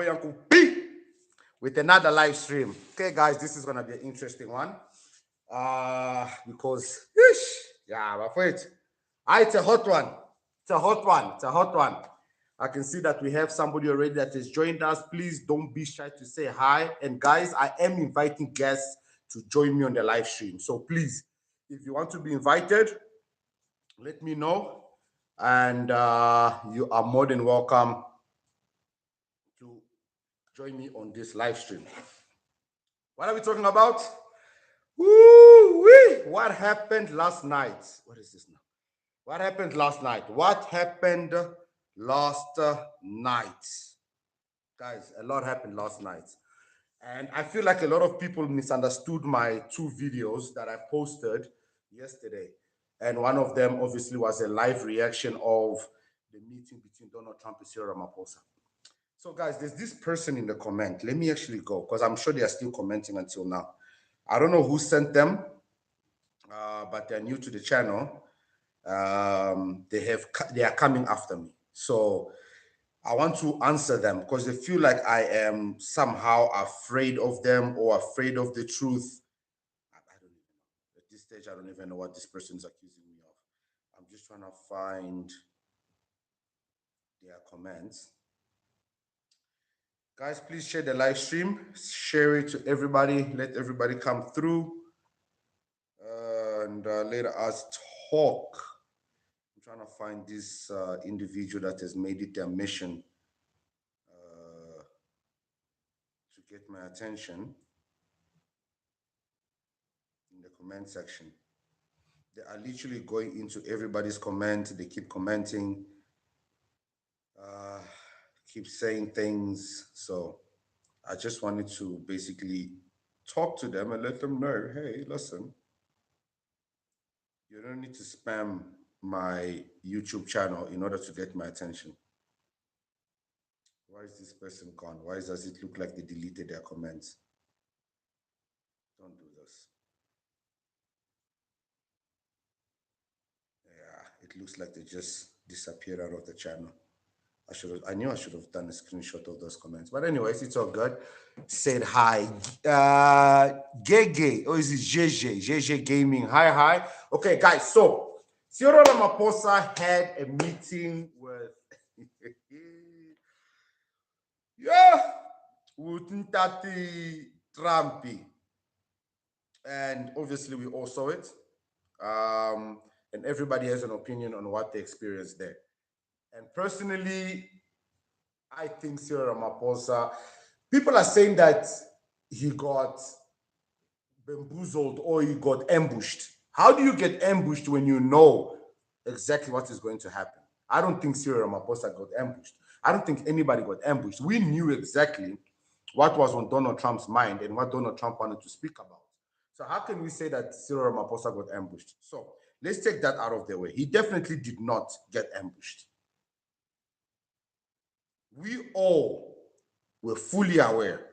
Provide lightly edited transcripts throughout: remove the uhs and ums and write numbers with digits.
Uncle P with another live stream. Okay, guys, this is gonna be an interesting one. Because yeah, but wait. It's a hot one. It's a hot one. It's a hot one. I can see that we have somebody already that has joined us. Please don't be shy to say hi. And guys, I am inviting guests to join me on the live stream. So please, if you want to be invited, let me know. And you are more than welcome to join me on this live stream. What are we talking about? Woo-wee! What happened last night? What is this now? What happened last night? What happened last night? Guys, a lot happened last night. And I feel like a lot of people misunderstood my two videos that I posted yesterday. And one of them obviously was a live reaction of the meeting between Donald Trump and Cyril Ramaphosa. So, guys, there's this person in the comment. Let me actually go because I'm sure they are still commenting until now. I don't know who sent them, but they're new to the channel. They are coming after me. So I want to answer them because they feel like I am somehow afraid of them or afraid of the truth. I don't even know. At this stage, I don't even know what this person is accusing me of. I'm just trying to find their comments. Guys, please share the live stream. Share it to everybody. Let everybody come through. And let us talk. I'm trying to find this individual that has made it their mission to get my attention in the comment section. They are literally going into everybody's comment. They keep commenting, keep saying things. So I just wanted to basically talk to them and let them know, hey, listen, you don't need to spam my YouTube channel in order to get my attention. Why is this person gone? Why does it look like they deleted their comments? Don't do this. Yeah, it looks like they just disappeared out of the channel. I knew I should have done a screenshot of those comments. But anyways, it's all good. Said hi. Gege. Or is it JJ? JJ Gaming. Hi. Okay, guys. So, Cyril Ramaphosa had a meeting with... yeah, with Ntati Trumpy. And obviously, we all saw it. And everybody has an opinion on what they experienced there. And personally, I think Cyril Ramaphosa, people are saying that he got bamboozled or he got ambushed. How do you get ambushed when you know exactly what is going to happen? I don't think Cyril Ramaphosa got ambushed. I don't think anybody got ambushed. We knew exactly what was on Donald Trump's mind and what Donald Trump wanted to speak about. So how can we say that Cyril Ramaphosa got ambushed? So let's take that out of the way. He definitely did not get ambushed. We all were fully aware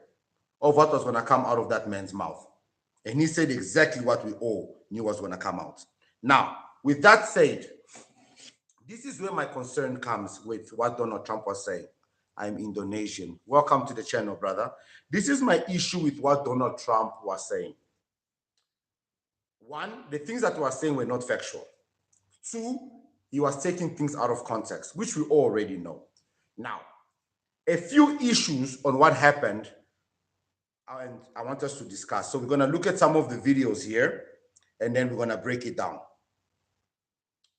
of what was going to come out of that man's mouth. And he said exactly what we all knew was going to come out. Now, with that said, this is where my concern comes with what Donald Trump was saying. I'm Indonesian. Welcome to the channel, brother. This is my issue with what Donald Trump was saying. One, the things that he was saying were not factual. Two, he was taking things out of context, which we already know. Now, a few issues on what happened, and I want us to discuss. So we're going to look at some of the videos here, and then we're going to break it down.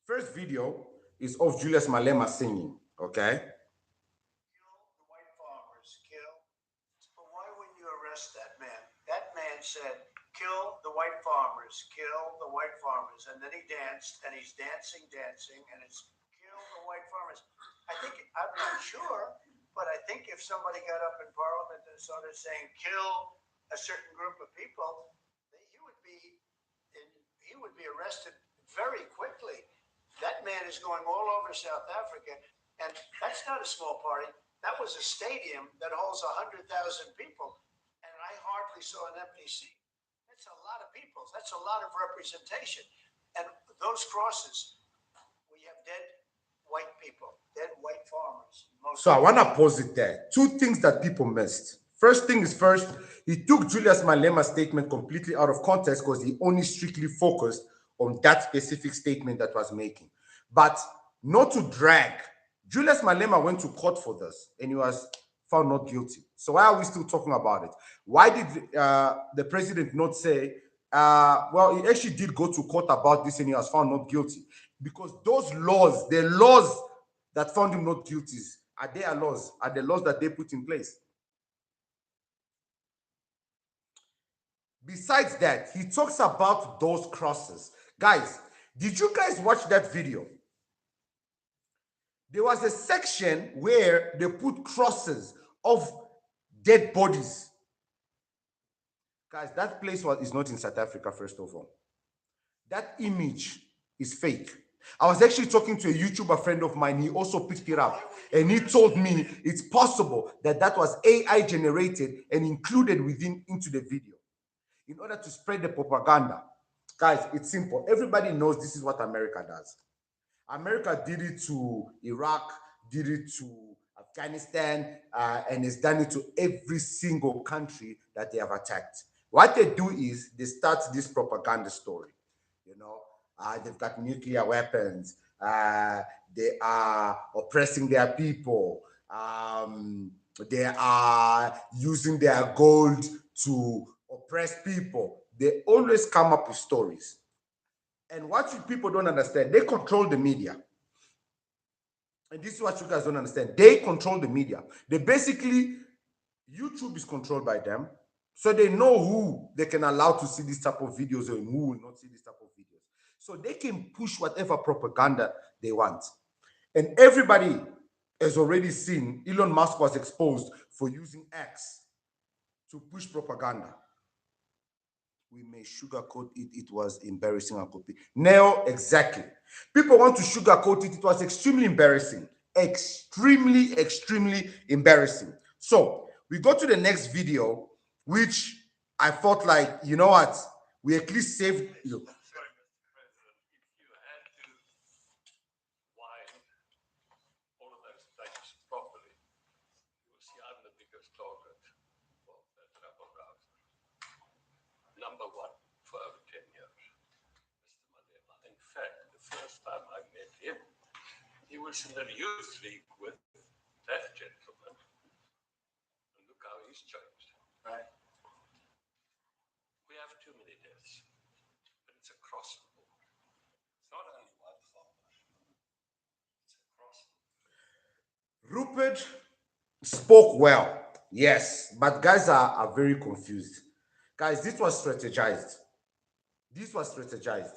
First video is of Julius Malema singing, okay? Kill the white farmers, kill. But why wouldn't you arrest that man? That man said, kill the white farmers, kill the white farmers. And then he danced, and he's dancing, and it's kill the white farmers. I think, I'm not sure, but I think if somebody got up in Parliament and started saying, kill a certain group of people, he would be arrested very quickly. That man is going all over South Africa, and that's not a small party. That was a stadium that holds 100,000 people, and I hardly saw an empty seat. That's a lot of people. That's a lot of representation. And those crosses, we have dead white people, dead white farmers. So I want to pause it there. Two things that people missed. First thing is first, he took Julius Malema's statement completely out of context because he only strictly focused on that specific statement that was making. But not to drag. Julius Malema went to court for this and he was found not guilty. So why are we still talking about it? Why did the president not say, well, he actually did go to court about this and he was found not guilty? Because those laws, the laws that found him not guilty, are their laws, are the laws that they put in place. Besides that, he talks about those crosses. Guys, did you guys watch that video? There was a section where they put crosses of dead bodies. Guys, that place is not in South Africa, first of all. That image is fake. I was actually talking to a YouTuber friend of mine. He also picked it up. And he told me it's possible that that was AI generated and included into the video in order to spread the propaganda. Guys, it's simple. Everybody knows this is what America does. America did it to Iraq, did it to Afghanistan, and has done it to every single country that they have attacked. What they do is they start this propaganda story. You know, they've got nuclear weapons. They are oppressing their people. They are using their gold to oppress people. They always come up with stories. And what people don't understand, they control the media. And this is what you guys don't understand. They control the media. They basically, YouTube is controlled by them. So they know who they can allow to see this type of videos and who will not see this type of videos. So they can push whatever propaganda they want. And everybody has already seen Elon Musk was exposed for using X to push propaganda. We may sugarcoat it. It was embarrassing and copy. No, exactly. People want to sugarcoat it. It was extremely embarrassing. Extremely, extremely embarrassing. So we go to the next video, which I felt like, you know what? We at least saved. Look. Number one for over 10 years, Mr. Malema. In fact, the first time I met him, he was in the youth league with that gentleman. And look how he's changed. Right. We have too many deaths, but it's across the board. It's not only one farmer, it's across the board. Rupert spoke well, yes, but guys are very confused. Guys, this was strategized. This was strategized.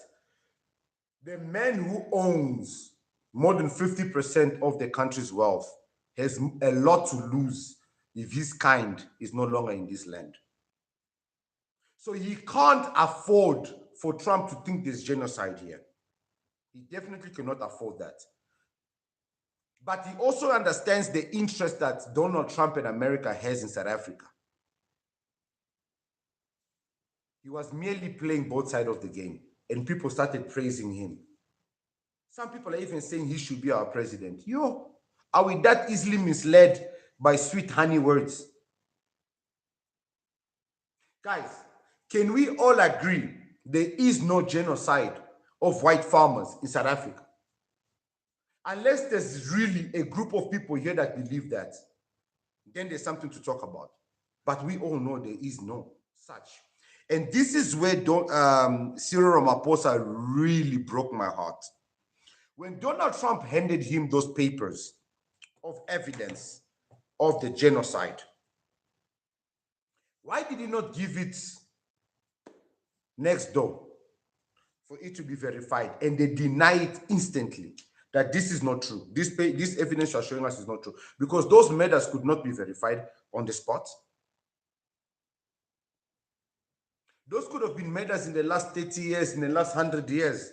The man who owns more than 50% of the country's wealth has a lot to lose if his kind is no longer in this land. So he can't afford for Trump to think there's genocide here. He definitely cannot afford that. But he also understands the interest that Donald Trump and America has in South Africa. He was merely playing both sides of the game, and people started praising him. Some people are even saying he should be our president. Yo, are we that easily misled by sweet honey words? Guys, can we all agree there is no genocide of white farmers in South Africa? Unless there's really a group of people here that believe that, then there's something to talk about. But we all know there is no such. And this is where Cyril Ramaphosa really broke my heart. When Donald Trump handed him those papers of evidence of the genocide, why did he not give it next door for it to be verified? And they deny it instantly that this is not true. This evidence you're showing us is not true, because those murders could not be verified on the spot. Those could have been murders in the last 30 years, in the last 100 years.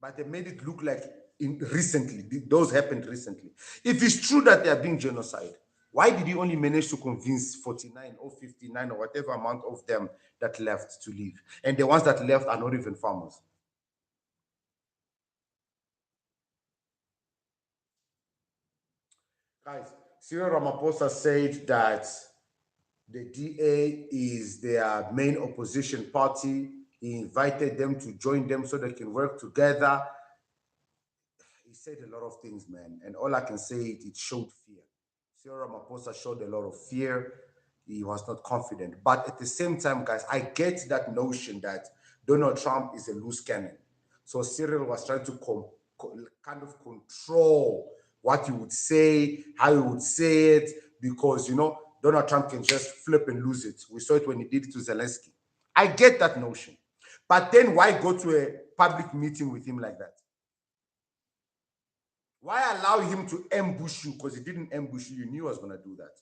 But they made it look like recently. Those happened recently. If it's true that they are being genocide, why did he only manage to convince 49 or 59 or whatever amount of them that left to leave? And the ones that left are not even farmers. Guys, Cyril Ramaphosa said that the DA is their main opposition party. He invited them to join them so they can work together. He said a lot of things, man. And all I can say is it showed fear. Cyril Ramaphosa showed a lot of fear. He was not confident. But at the same time, guys, I get that notion that Donald Trump is a loose cannon. So Cyril was trying to kind of control what he would say, how he would say it, because, Donald Trump can just flip and lose it. We saw it when he did it to Zelensky. I get that notion. But then why go to a public meeting with him like that? Why allow him to ambush you? Because he didn't ambush you. You knew I was going to do that.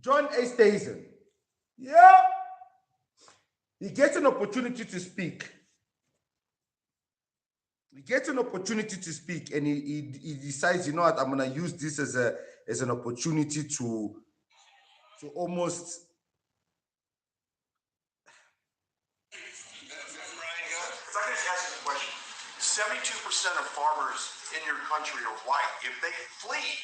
John A. Stazen. Yeah. He gets an opportunity to speak. He gets an opportunity to speak, and he decides, you know what, I'm going to use this as an opportunity to almost... If I could just ask you a question. 72% of farmers in your country are white. If they flee,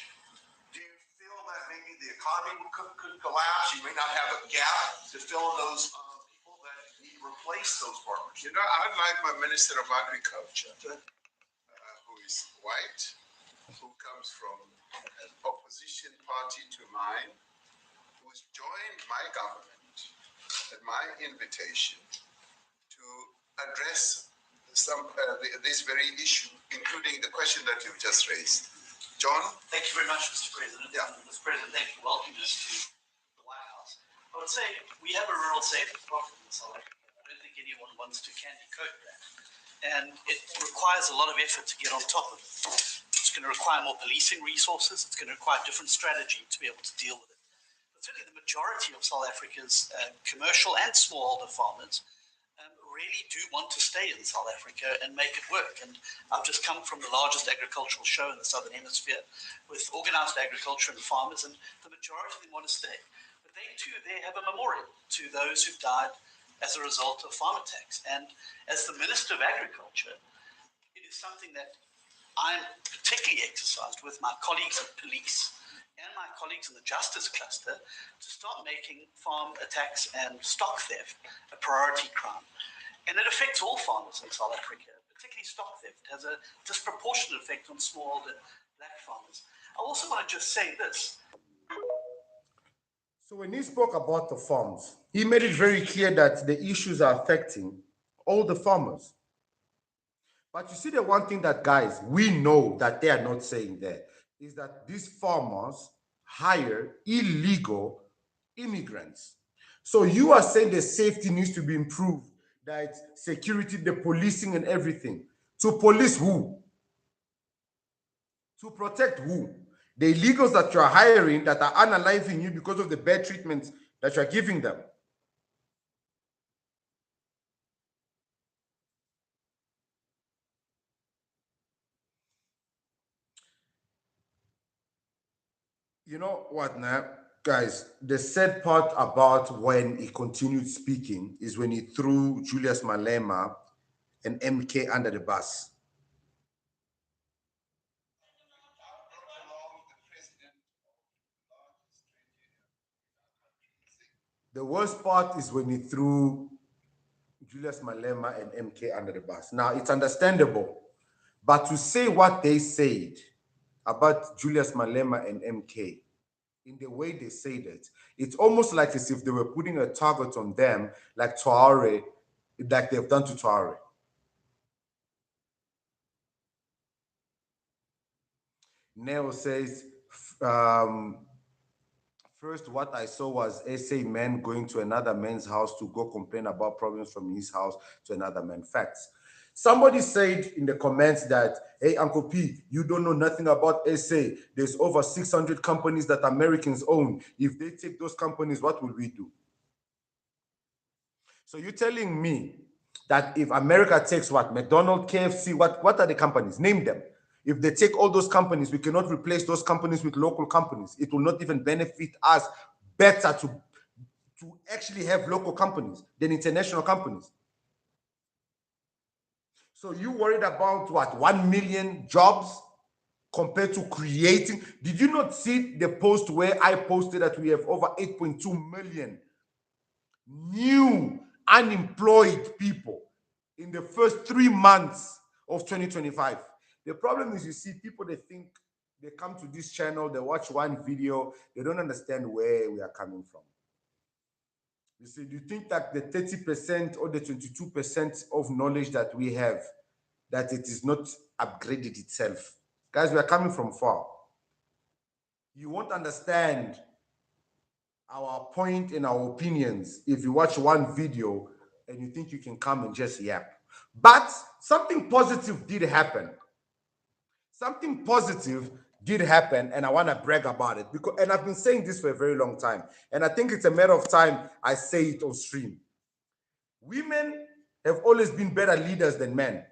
do you feel that maybe the economy could collapse? You may not have a gap to fill in those people that need to replace those farmers. You know, I'd like my Minister of Agriculture, who is white, who comes from an opposition party to mine, who's joined my government at my invitation to address this very issue, including the question that you've just raised. John? Thank you very much, Mr. President. Yeah. Mr. President, thank you for welcoming us to the White House. I would say we have a rural safety problem in South Africa. I don't think anyone wants to candy coat that. And it requires a lot of effort to get on top of it. It's going to require more policing resources. It's going to require different strategy to be able to deal with it. But certainly the majority of South Africa's commercial and smallholder farmers really do want to stay in South Africa and make it work. And I've just come from the largest agricultural show in the Southern Hemisphere with organized agriculture and farmers, and the majority of them want to stay. But they too, they have a memorial to those who've died as a result of farm attacks. And as the Minister of Agriculture, it is something that I'm particularly exercised with my colleagues at police and my colleagues in the justice cluster to start making farm attacks and stock theft a priority crime. And it affects all farmers in South Africa, particularly stock theft. It has a disproportionate effect on smallholder black farmers. I also want to just say this. So when he spoke about the farms, he made it very clear that the issues are affecting all the farmers. But you see, the one thing that, guys, we know that they are not saying there is that these farmers hire illegal immigrants. So you are saying the safety needs to be improved, that security, the policing and everything. To police who? To protect who? The illegals that you're hiring that are unaliving you because of the bad treatment that you're giving them. You know what now, guys? The sad part about when he continued speaking is when he threw Julius Malema and MK under the bus. The worst part is when he threw Julius Malema and MK under the bus. Now, it's understandable, but to say what they said about Julius Malema and MK, in the way they said it, it's almost like as if they were putting a target on them, like Traore, like they've done to Traore. Neo says, first, what I saw was SA man going to another man's house to go complain about problems from his house to another man. Facts. Somebody said in the comments that, hey, Uncle P, you don't know nothing about SA. There's over 600 companies that Americans own. If they take those companies, what will we do? So you're telling me that if America takes what? McDonald's, KFC, what are the companies? Name them. If they take all those companies, we cannot replace those companies with local companies. It will not even benefit us better to actually have local companies than international companies. So you worried about what? 1 million jobs? compared to creating. Did you not see the post where I posted that we have over 8.2 million new unemployed people in the first 3 months of 2025? The problem is, you see, people, they think they come to this channel, they watch one video, they don't understand where we are coming from. You see, do you think that the 30% or the 22% of knowledge that we have, that it is not upgraded itself? Guys, we are coming from far. You won't understand our point and our opinions if you watch one video and you think you can come and just yap. But something positive did happen. Something positive did happen, and I want to brag about it, because, and I've been saying this for a very long time, and I think it's a matter of time I say it on stream. Women have always been better leaders than men.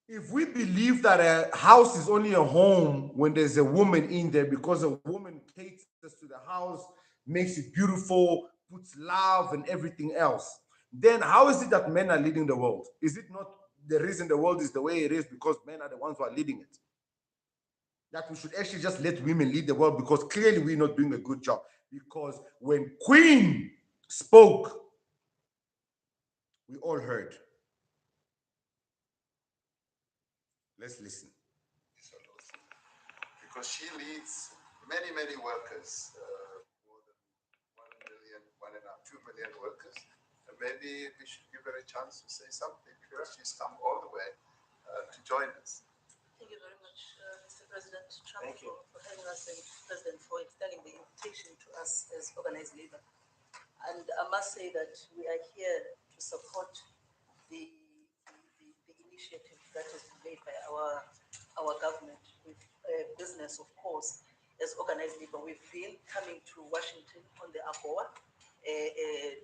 If we believe that a house is only a home when there's a woman in there, because a woman caters to the house, makes it beautiful, puts love and everything else, then how is it that men are leading the world? Is it not the reason the world is the way it is because men are the ones who are leading it? That we should actually just let women lead the world, because clearly we're not doing a good job. Because when Queen spoke, we all heard. Let's listen. Because she leads many, many workers, more than 1 million, 1.5, 2 million workers. And maybe we should give her a chance to say something. She's come all the way to join us. Thank you very much, Mr. President Trump, for having us, and President for extending the invitation to us as organized labor. And I must say that we are here to support the initiative that has been made by our government with business, of course, as organized labor. We've been coming to Washington on the AGOA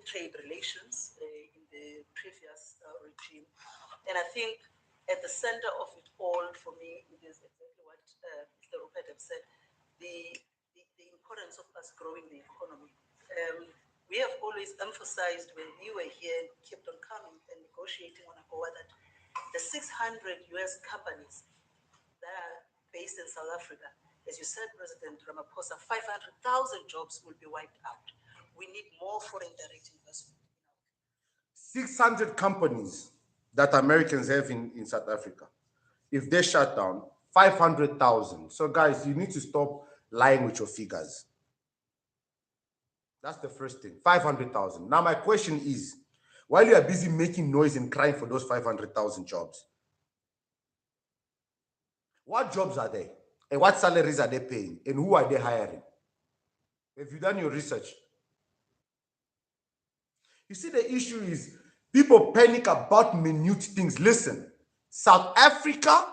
trade relations in the previous regime. And I think at the center of it all, for me, it is exactly what Mr. Rupert have said, the importance of us growing the economy. We have always emphasized when we were here and kept on coming and negotiating on AGOA that the 600 US companies that are based in South Africa, as you said, President Ramaphosa, 500,000 jobs will be wiped out. We need more foreign direct investment. 600 companies that Americans have in South Africa, if they shut down, 500,000. So guys, you need to stop lying with your figures. That's the first thing, 500,000. Now my question is, while you are busy making noise and crying for those 500,000 jobs, what jobs are they? And what salaries are they paying? And who are they hiring? Have you done your research? You see, the issue is people panic about minute things. Listen, South Africa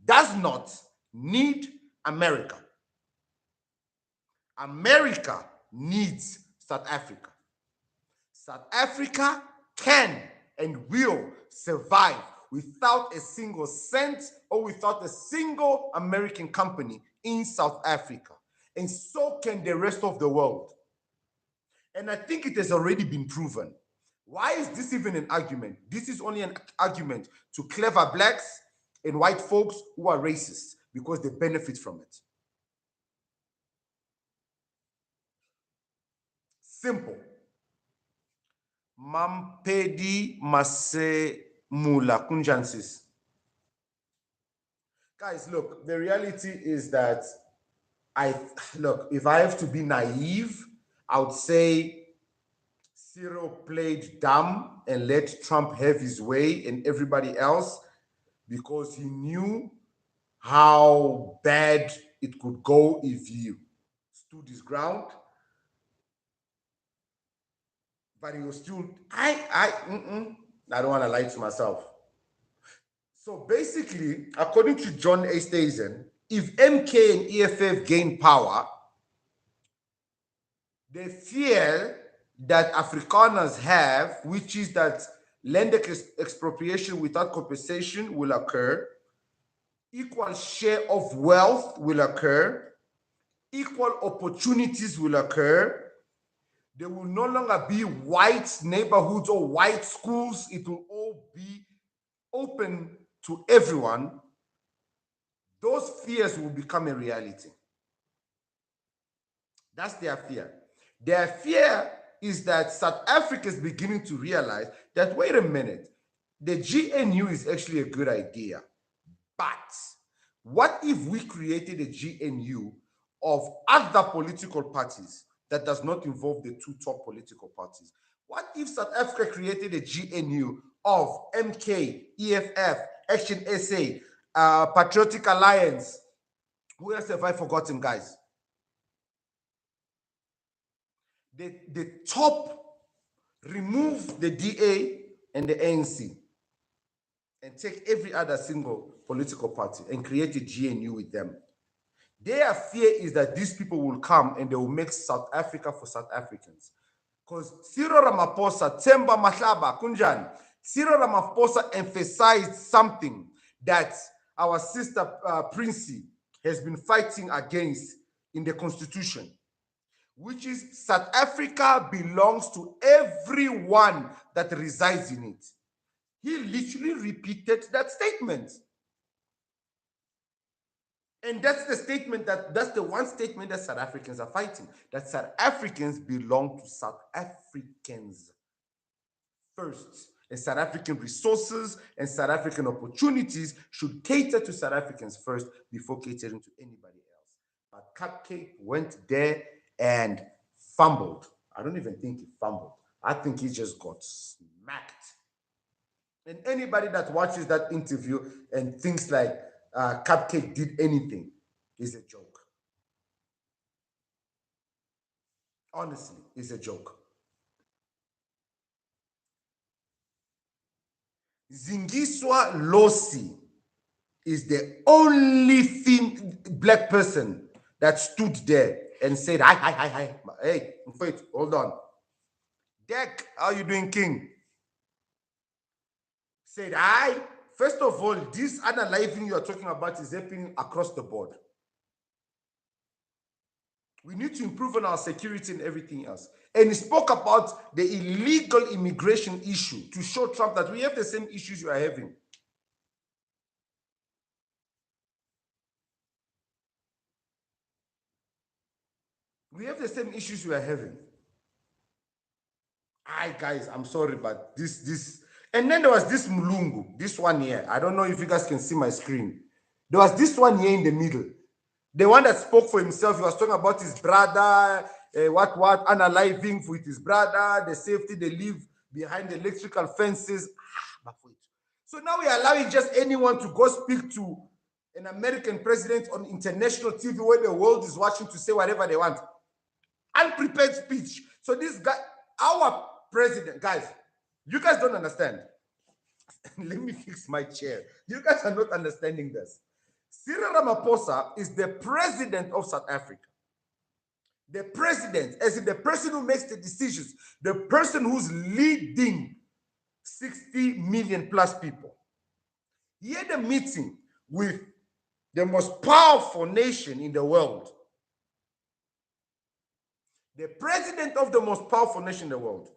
does not need America. America needs South Africa. South Africa can and will survive without a single cent or without a single American company in South Africa. And so can the rest of the world. And I think it has already been proven. Why is this even an argument? This is only an argument to clever blacks and white folks who are racist because they benefit from it. Simple. Mampedi Mase Mula Kunjansis. Guys, look, the reality is that if I have to be naive, I would say Cyril played dumb and let Trump have his way and everybody else because he knew how bad it could go if he stood his ground. But he was still, I don't want to lie to myself. So basically, according to John Easthuizen, if MK and EFF gain power, the fear that Afrikaners have, which is that land expropriation without compensation will occur, equal share of wealth will occur, equal opportunities will occur. There will no longer be white neighborhoods or white schools. It will all be open to everyone. those fears will become a reality. That's their fear. Their fear is that South Africa is beginning to realize that, wait a minute, the GNU is actually a good idea. But what if we created a GNU of other political parties that does not involve the two top political parties? What if South Africa created a GNU of MK, EFF, Action SA, Patriotic Alliance? Who else have I forgotten, guys? The top, remove the DA and the ANC and take every other single political party and create a GNU with them. Their fear is that these people will come and they will make South Africa for South Africans. Because Cyril Ramaphosa, Themba Mahlaba, Kunjan, Cyril Ramaphosa emphasized something that our sister Princey has been fighting against in the Constitution, which is South Africa belongs to everyone that resides in it. He literally repeated that statement. And that's the statement that's the one statement that South Africans are fighting, that South Africans belong to South Africans first. And South African resources and South African opportunities should cater to South Africans first before catering to anybody else. But Cupcake went there and fumbled. I don't even think he fumbled. I think he just got smacked. And anybody that watches that interview and thinks like Cupcake did anything is a joke. Honestly, it's a joke. Zingiswa Losi is the only black person that stood there and said, hi. Hey, wait, hold on. Dek, how you doing, King? Said, hi. First of all, this unaliving you are talking about is happening across the board. We need to improve on our security and everything else. And he spoke about the illegal immigration issue to show Trump that we have the same issues you are having. We have the same issues we are having. Guys, I'm sorry, but this. And then there was this Mulungu, this one here. I don't know if you guys can see my screen. There was this one here in the middle. The one that spoke for himself. He was talking about his brother, unaliving with his brother, the safety they live behind the electrical fences. So now we are allowing just anyone to go speak to an American president on international TV where the world is watching to say whatever they want. Unprepared speech. So this guy, our president, guys, you guys don't understand. Let me fix my chair. You guys are not understanding this. Cyril Ramaphosa is the president of South Africa. The president, as in the person who makes the decisions, the person who's leading 60 million plus people. He had a meeting with the most powerful nation in the world. The president of the most powerful nation in the world.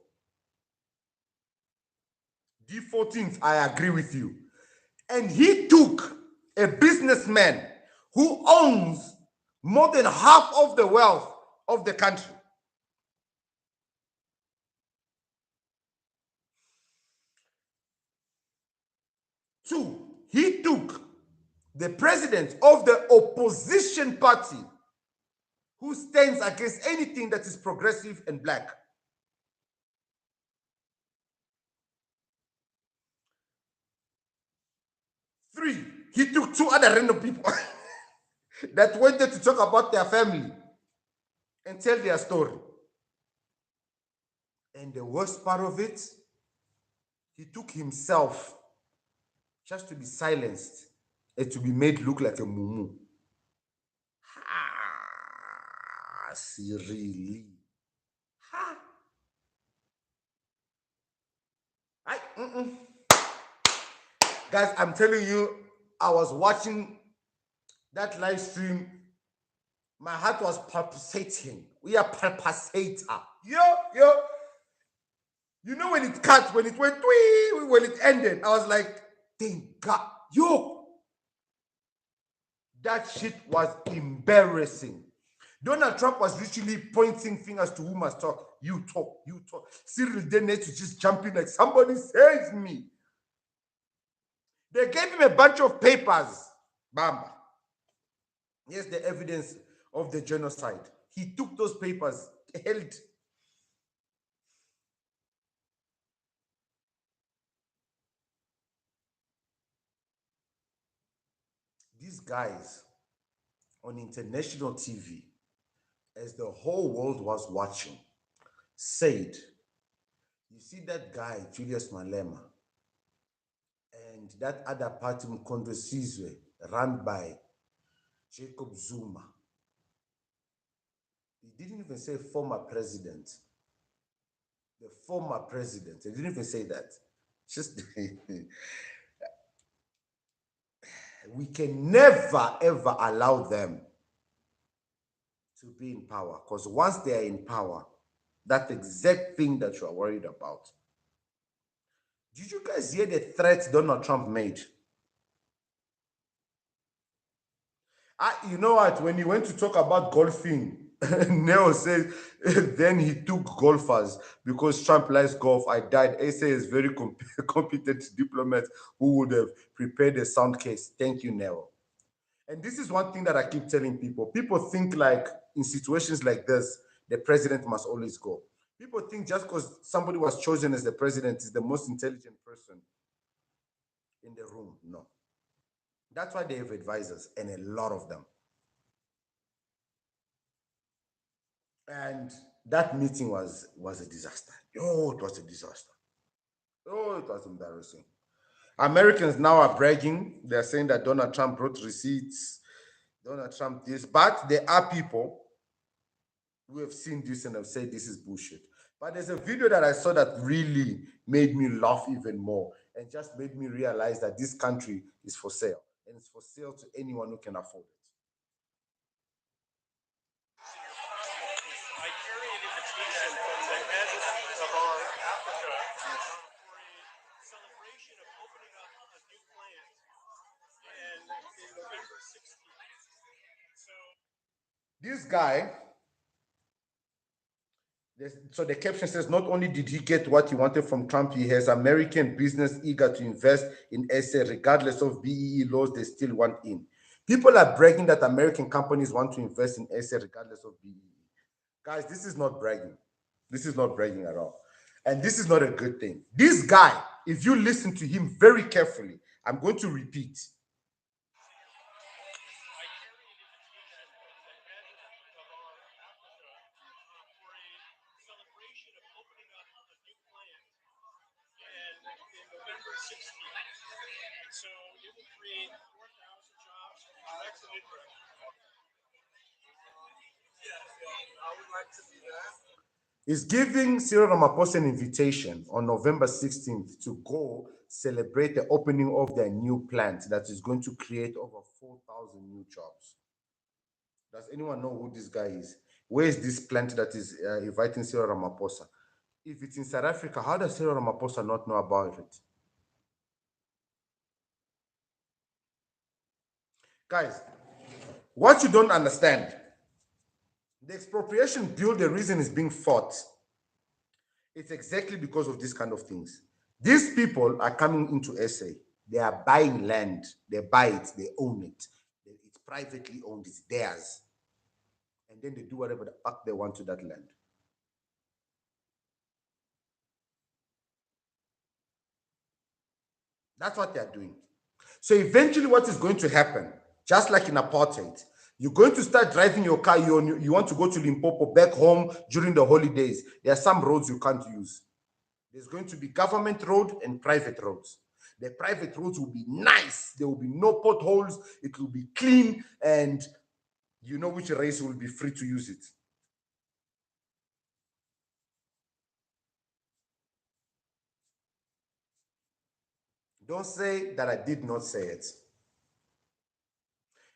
D14th, I agree with you. And he took a businessman who owns more than half of the wealth of the country. Two, he took the president of the opposition party who stands against anything that is progressive and black. Three, he took two other random people that wanted to talk about their family and tell their story. And the worst part of it, he took himself just to be silenced and to be made look like a mumu. Really? Guys, I'm telling you, I was watching that live stream. My heart was palpitating. We are palpitator. Yo. You know when it cut, when it went, when it ended, I was like, thank God. Yo. That shit was embarrassing. Donald Trump was literally pointing fingers to who must talk. You talk, you talk. Cyril Dennis to just jump in like somebody saves me. They gave him a bunch of papers. Bamba. Here's the evidence of the genocide. He took those papers, held. These guys on international TV, as the whole world was watching, said, you see that guy, Julius Malema, and that other party, Mkondo Sizwe, run by Jacob Zuma. He didn't even say former president. The former president. He didn't even say that. Just we can never ever allow them to be in power, because once they are in power, that exact thing that you are worried about. Did you guys hear the threats Donald Trump made? You know what? When he went to talk about golfing, Neo says then he took golfers because Trump likes golf. I died. SA is very competent diplomat who would have prepared a sound case. Thank you, Neo. And this is one thing that I keep telling people. People think like in situations like this, the president must always go. People think just because somebody was chosen as the president is the most intelligent person in the room. No. That's why they have advisors, and a lot of them. And that meeting was a disaster. Oh, it was a disaster. Oh, it was embarrassing. Americans now are bragging. They're saying that Donald Trump wrote receipts. Donald Trump this. But there are people who have seen this and have said this is bullshit. But there's a video that I saw that really made me laugh even more and just made me realize that this country is for sale. And it's for sale to anyone who can afford it. I carry an invitation from the head of our Africa for a celebration of opening up a new plant in November 16th. So This guy, so the caption says, not only did he get what he wanted from Trump, he has American business eager to invest in SA, regardless of BEE laws they still want in. People are bragging that American companies want to invest in SA regardless of BEE. Guys, this is not bragging. This is not bragging at all. And this is not a good thing. This guy, if you listen to him very carefully, I'm going to repeat. November 16th. So it will create 4,000 jobs direct and indirect. I would like to be that. Is giving Cyril Ramaphosa an invitation on November 16th to go celebrate the opening of their new plant that is going to create over 4,000 new jobs. Does anyone know who this guy is? Where is this plant that is inviting Cyril Ramaphosa? If it's in South Africa, how does Cyril Ramaphosa not know about it? Guys, what you don't understand, the expropriation bill, the reason is being fought, it's exactly because of this kind of things. These people are coming into SA. They are buying land. They buy it. They own it. It's privately owned. It's theirs. And then they do whatever the fuck they want to that land. That's what they're doing. So eventually what is going to happen, just like in apartheid, you're going to start driving your car, you want to go to Limpopo, back home during the holidays. There are some roads you can't use. There's going to be government road and private roads. The private roads will be nice. There will be no potholes. It will be clean, and you know which race will be free to use it. Don't say that I did not say it.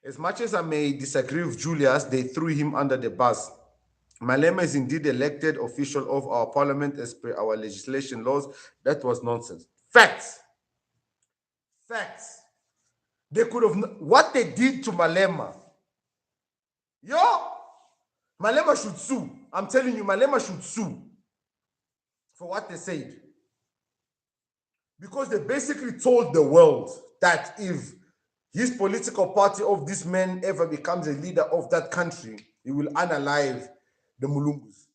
As much as I may disagree with Julius, they threw him under the bus. Malema is indeed elected official of our parliament as per our legislation laws. That was nonsense. Facts. Facts. They could have, what they did to Malema. Yo, Malema should sue. I'm telling you, Malema should sue for what they said. Because they basically told the world that if his political party of this man ever becomes a leader of that country, he will unalive the Mulungus.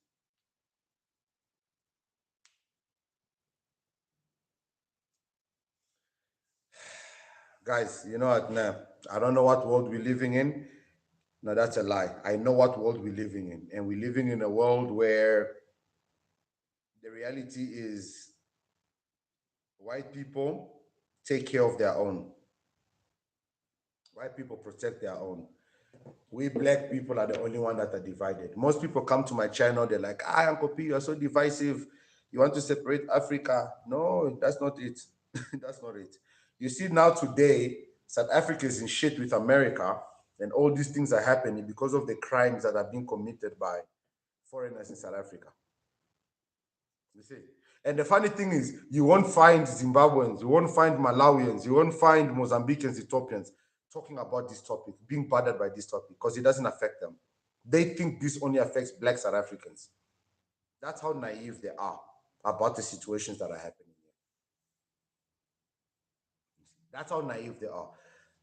Guys, you know what? Nah, I don't know what world we're living in. No, that's a lie. I know what world we're living in. And we're living in a world where the reality is white people take care of their own. White people protect their own. We black people are the only one that are divided. Most people come to my channel, they're like, Uncle P, you're so divisive. You want to separate Africa. No, that's not it. That's not it. You see now today, South Africa is in shit with America, and all these things are happening because of the crimes that are being committed by foreigners in South Africa. You see? And the funny thing is, you won't find Zimbabweans, you won't find Malawians, you won't find Mozambicans, Ethiopians talking about this topic, being bothered by this topic, because it doesn't affect them. They think this only affects black South Africans. That's how naive they are about the situations that are happening here. That's how naive they are.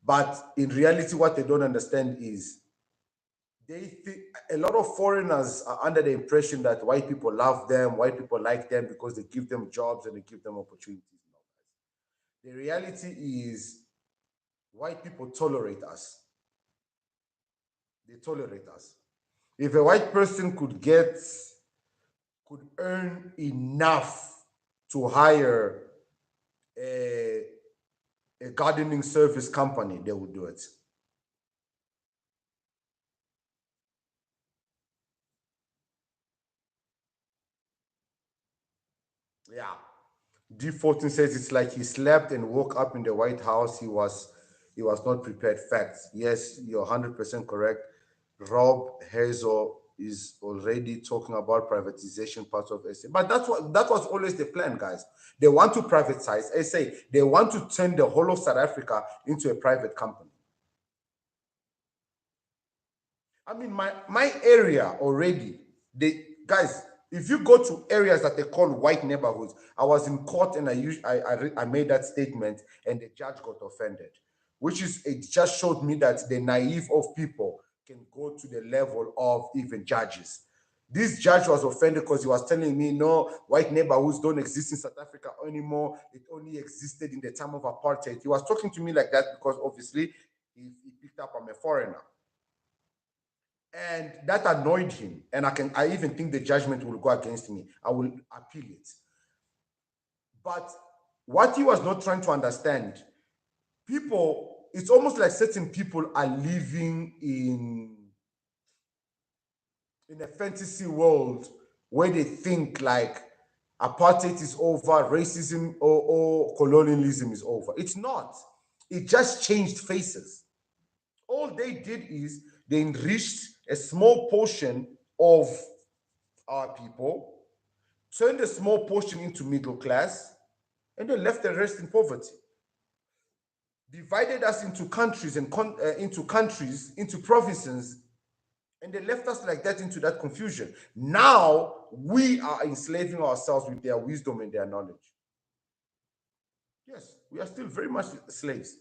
But in reality, what they don't understand is they think a lot of foreigners are under the impression that white people love them, white people like them because they give them jobs and they give them opportunities. The reality is white people tolerate us. They tolerate us. If a white person could earn enough to hire a gardening service company, they would do it. Yeah. D14 says it's like he slept and woke up in the White House. He was not prepared. Facts. Yes, you're 100% correct. Rob Hazel is already talking about privatization part of SA. But that was always the plan, guys. They want to privatize SA. They want to turn the whole of South Africa into a private company. I mean, my area already, guys, if you go to areas that they call white neighborhoods, I was in court and I made that statement and the judge got offended, it just showed me that the naive of people can go to the level of even judges. This judge was offended because he was telling me, no, white neighborhoods don't exist in South Africa anymore. It only existed in the time of apartheid. He was talking to me like that because obviously he picked up I'm a foreigner. And that annoyed him. And I even think the judgment will go against me. I will appeal it. But what he was not trying to understand, it's almost like certain people are living in a fantasy world where they think like apartheid is over, racism or colonialism is over. It's not. It just changed faces. All they did is they enriched a small portion of our people, turned a small portion into middle class, and they left the rest in poverty. Divided us into countries and into provinces, and they left us like that into that confusion. Now we are enslaving ourselves with their wisdom and their knowledge. Yes, we are still very much slaves.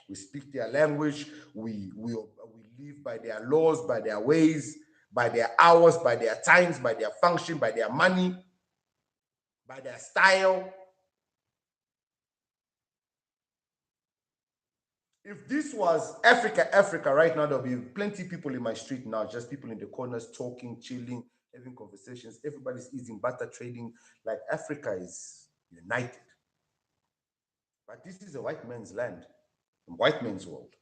We speak their language, we live by their laws, by their ways, by their hours, by their times, by their function, by their money, by their style. If this was Africa right now, there'll be plenty of people in my street now, just people in the corners talking, chilling, having conversations. Everybody's eating butter, trading. Like Africa is united. But this is a white man's land, a white man's world.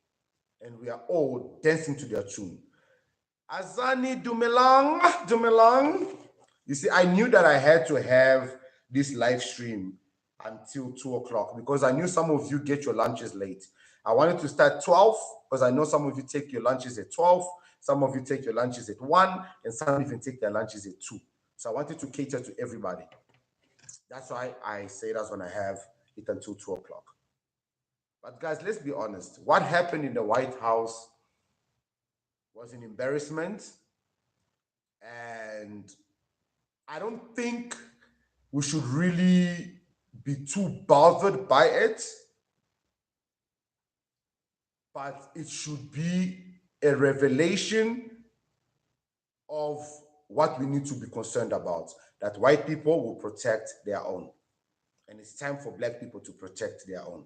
And we are all dancing to their tune. Azani Dumelang, Dumelang. You see, I knew that I had to have this live stream until 2 o'clock because I knew some of you get your lunches late. I wanted to start 12 because I know some of you take your lunches at 12, some of you take your lunches at 1, and some even take their lunches at 2. So I wanted to cater to everybody. That's why I said I was going to have it until 2 o'clock. But guys, let's be honest. What happened in the White House was an embarrassment. And I don't think we should really be too bothered by it. But it should be a revelation of what we need to be concerned about, that white people will protect their own. And it's time for black people to protect their own.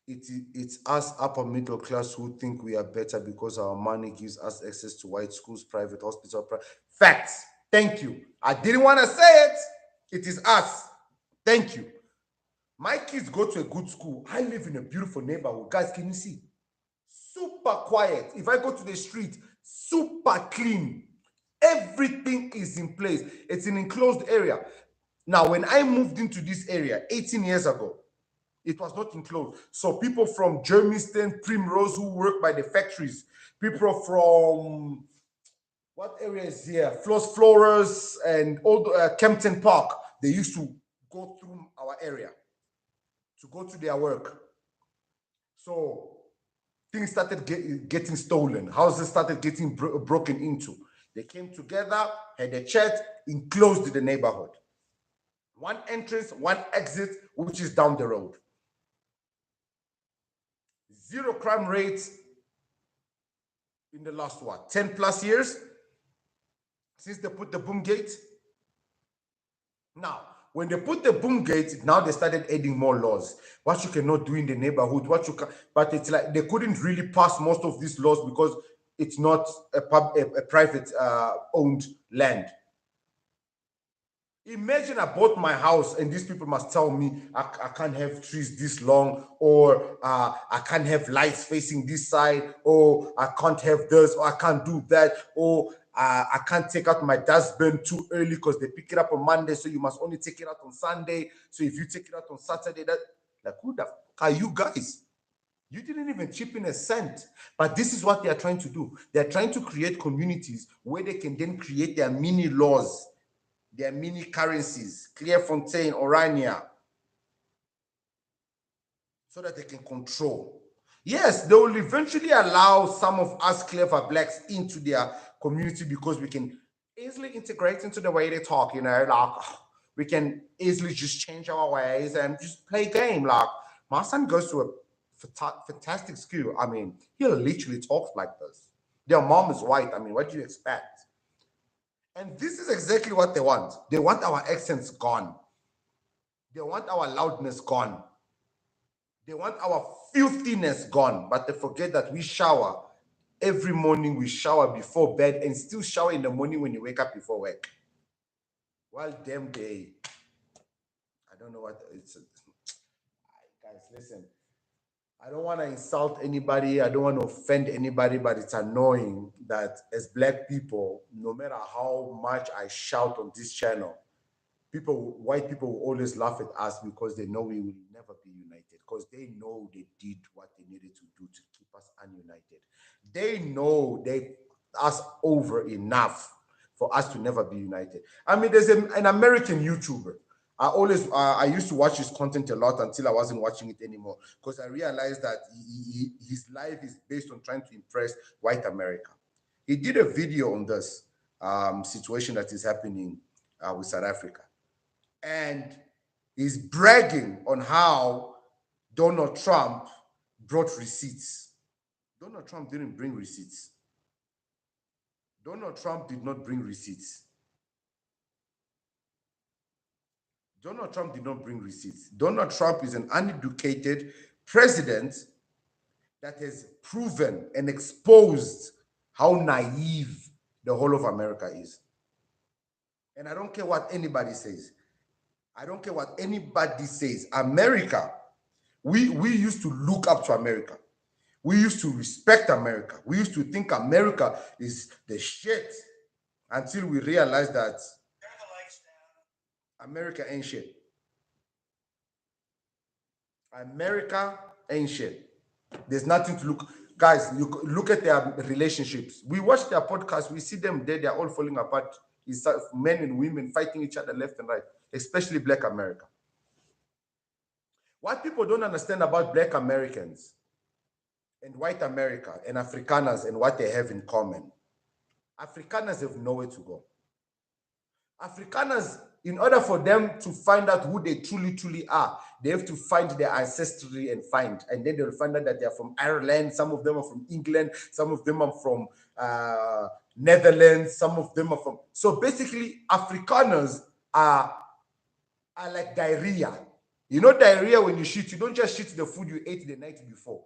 It's us upper middle class who think we are better because our money gives us access to white schools, private hospitals. Facts. Thank you. I didn't want to say it. It is us. Thank you. My kids go to a good school. I live in a beautiful neighborhood. Guys, can you see? Super quiet. If I go to the street, super clean. Everything is in place. It's an enclosed area. Now, when I moved into this area 18 years ago, it was not enclosed. So people from Germiston, Primrose, who work by the factories, people from what area is here? Flores, and old Kempton Park, they used to go through our area to go to their work. So things started getting stolen. Houses started getting broken into. They came together, had a chat, enclosed the neighborhood. One entrance, one exit, which is down the road. Zero crime rates in the last, 10 plus years since they put the boom gate. Now, when they put the boom gate, now they started adding more laws. What you cannot do in the neighborhood, what you can, but it's like they couldn't really pass most of these laws because it's not a private owned land. Imagine I bought my house and these people must tell me I can't have trees this long, or I can't have lights facing this side, or I can't have this, or I can't do that, or I can't take out my dustbin too early because they pick it up on Monday, so you must only take it out on Sunday. So if you take it out on Saturday, that, like, who the fuck are you guys? You didn't even chip in a cent. But this is what they are trying to do. They are trying to create communities where they can then create their mini laws, their mini currencies, Clearfontaine, Orania, so that they can control. Yes, they will eventually allow some of us clever blacks into their community because we can easily integrate into the way they talk, like we can easily just change our ways and just play game. Like my son goes to a fantastic school. I mean, he literally talks like this. Their mom is white. I mean, what do you expect? And this is exactly what they want. They want our accents gone. They want our loudness gone. They want our filthiness gone. But they forget that we shower every morning. We shower before bed and still shower in the morning when you wake up before work. Well, damn day. I don't know what it's. Guys, listen. I don't want to insult anybody. I don't want to offend anybody, but it's annoying that as black people, no matter how much I shout on this channel, white people will always laugh at us because they know we will never be united, because they know they did what they needed to do to keep us ununited. They know they us over enough for us to never be united. I mean, there's an American YouTuber. I used to watch his content a lot until I wasn't watching it anymore because I realized that his life is based on trying to impress white America. He did a video on this situation that is happening with South Africa. And he's bragging on how Donald Trump brought receipts. Donald Trump didn't bring receipts. Donald Trump did not bring receipts. Donald Trump did not bring receipts. Donald Trump is an uneducated president that has proven and exposed how naive the whole of America is. And I don't care what anybody says. I don't care what anybody says. America, we used to look up to America. We used to respect America. We used to think America is the shit until we realized that America ain't shit. America ain't shit. There's nothing to look. Guys, you look at their relationships. We watch their podcast. We see them there. They're all falling apart. It's men and women fighting each other left and right, especially Black America. What people don't understand about Black Americans and white America and Afrikaners and what they have in common. Afrikaners have nowhere to go. Afrikaners, in order for them to find out who they truly are, they have to find their ancestry and then they'll find out that they're from Ireland, some of them are from England, some of them are from Netherlands, some of them are from. So basically, Afrikaners are like diarrhea. You know, diarrhea, when you shit, you don't just shit the food you ate the night before.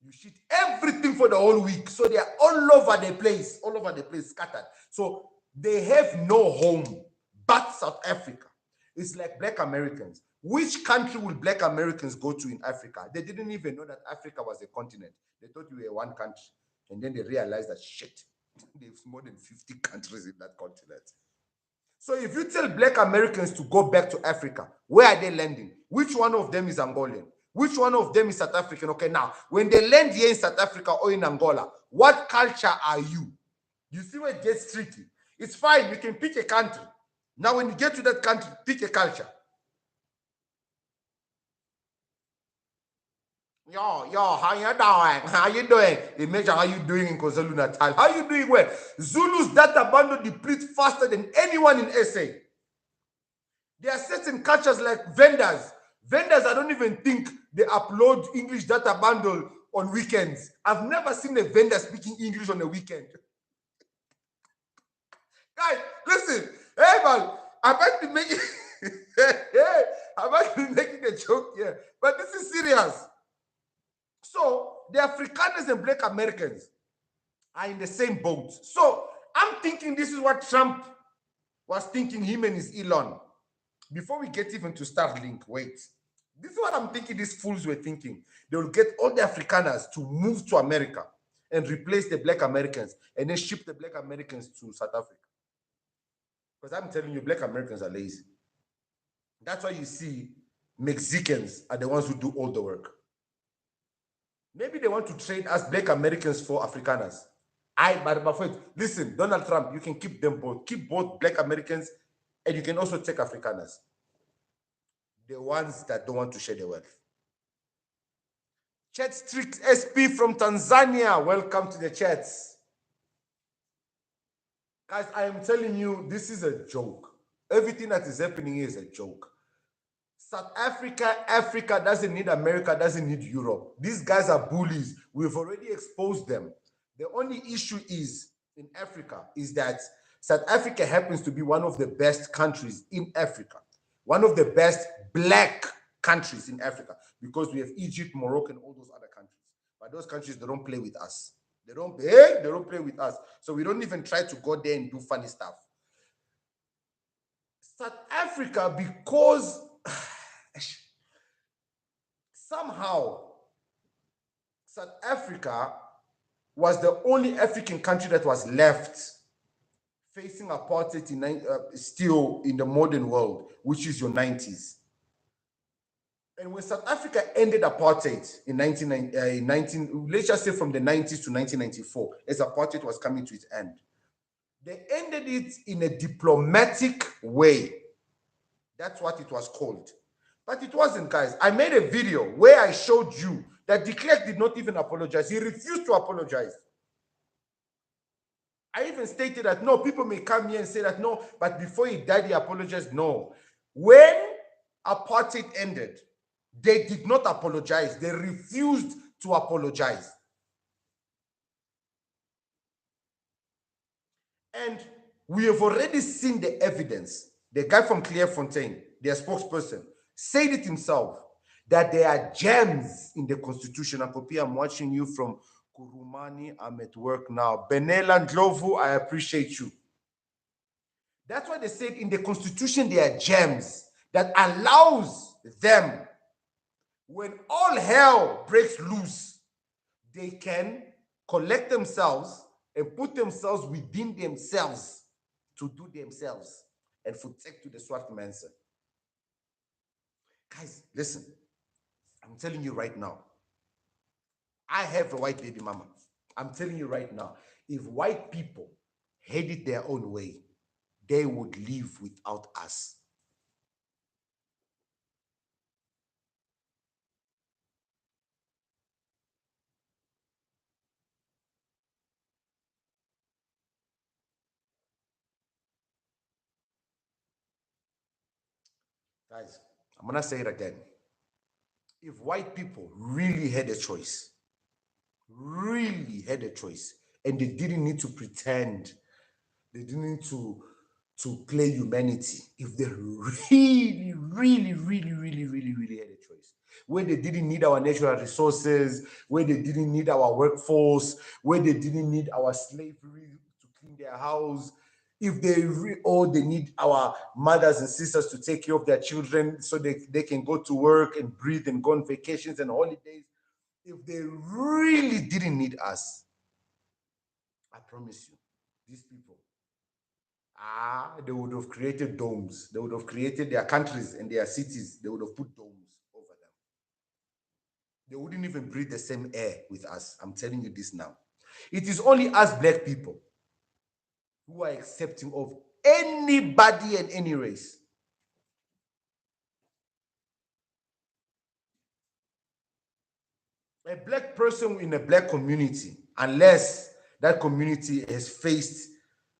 You shit everything for the whole week. So they are all over the place, scattered. So they have no home but South Africa. It's like Black Americans. Which country will Black Americans go to in Africa? They didn't even know that Africa was a continent. They thought we were one country. And then they realized that shit, there's more than 50 countries in that continent. So if you tell Black Americans to go back to Africa, where are they landing? Which one of them is Angolan? Which one of them is South African? Okay, now, when they land here in South Africa or in Angola, what culture are you? You see where it gets tricky? It's fine, you can pick a country. Now, when you get to that country, pick a culture. Yo, how you doing? How you doing? Imagine how you doing in KwaZulu Natal. How you doing well? Zulu's data bundle depletes faster than anyone in SA. There are certain cultures like vendors. Vendors, I don't even think they upload English data bundle on weekends. I've never seen a vendor speaking English on a weekend. Guys, listen. Hey, man, I might be making I might be making a joke here, but this is serious. So the Afrikaners and Black Americans are in the same boat. So I'm thinking this is what Trump was thinking, him and his Elon. Before we get even to Starlink, wait. This is what I'm thinking these fools were thinking. They will get all the Afrikaners to move to America and replace the Black Americans and then ship the Black Americans to South Africa. Because I'm telling you, Black Americans are lazy. That's why you see Mexicans are the ones who do all the work. Maybe they want to trade us Black Americans for Afrikaners. But listen, Donald Trump, you can keep them both. Keep both Black Americans and you can also take Afrikaners. The ones that don't want to share their wealth. Chat Strict SP from Tanzania. Welcome to the chats. Guys, I am telling you, this is a joke. Everything that is happening here is a joke. South Africa doesn't need America, doesn't need Europe. These guys are bullies. We've already exposed them. The only issue is in Africa is that South Africa happens to be one of the best countries in Africa. One of the best Black countries in Africa, because we have Egypt, Morocco, and all those other countries. But those countries, they don't play with us. They don't play with us. So we don't even try to go there and do funny stuff. South Africa, because somehow South Africa was the only African country that was left facing apartheid still in the modern world, which is your 90s. And when South Africa ended apartheid in 19, let's just say from the 90s to 1994, as apartheid was coming to its end, they ended it in a diplomatic way. That's what it was called. But it wasn't, guys. I made a video where I showed you that de Klerk did not even apologize. He refused to apologize. I even stated that, no, people may come here and say that, no, but before he died, he apologized. No. When apartheid ended, they did not apologize. They refused to apologize. And we have already seen the evidence. The guy from Clairefontaine, their spokesperson, said it himself, that there are gems in the Constitution. Akopi, I'm watching you from Kurumani. I'm at work now. Benela Ndlovu, I appreciate you. That's why they said in the Constitution there are gems that allows them, when all hell breaks loose, they can collect themselves and put themselves within themselves to do themselves and protect to the swart mensen. Guys, listen, I'm telling you right now, I have a white baby mama. I'm telling you right now, if white people had it their own way, they would live without us. Guys, I'm gonna say it again. If white people really had a choice, and they didn't need to pretend, they didn't need to play humanity, if they really had a choice, where they didn't need our natural resources, where they didn't need our workforce, where they didn't need our slavery to clean their house, if or they need our mothers and sisters to take care of their children so they can go to work and breathe and go on vacations and holidays, if they really didn't need us, I promise you, these people, they would have created domes. They would have created their countries and their cities. They would have put domes over them. They wouldn't even breathe the same air with us. I'm telling you this now. It is only us black people who are accepting of anybody and any race. A black person in a black community, unless that community has faced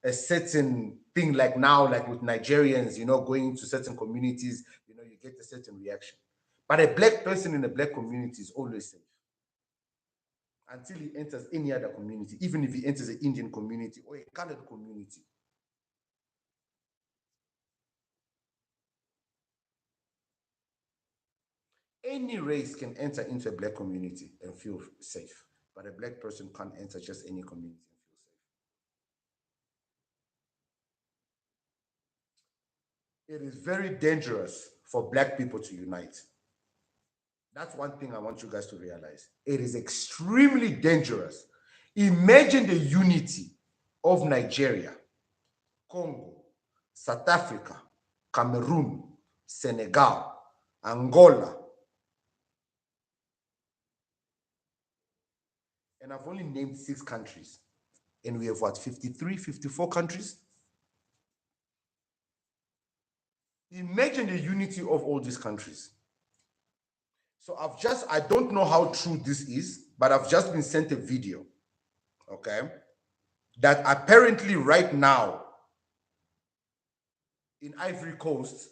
a certain thing, like now, like with Nigerians, going into certain communities, you get a certain reaction. But a black person in a black community is always safe until he enters any other community, even if he enters an Indian community or a colored community. Any race can enter into a black community and feel safe, but a black person can't enter just any community and feel safe. It is very dangerous for black people to unite. That's one thing I want you guys to realize. It is extremely dangerous. Imagine the unity of Nigeria, Congo, South Africa, Cameroon, Senegal, Angola. And I've only named 6 countries. And we have what, 53, 54 countries? Imagine the unity of all these countries. So I don't know how true this is, but I've just been sent a video, okay, that apparently right now in Ivory Coast,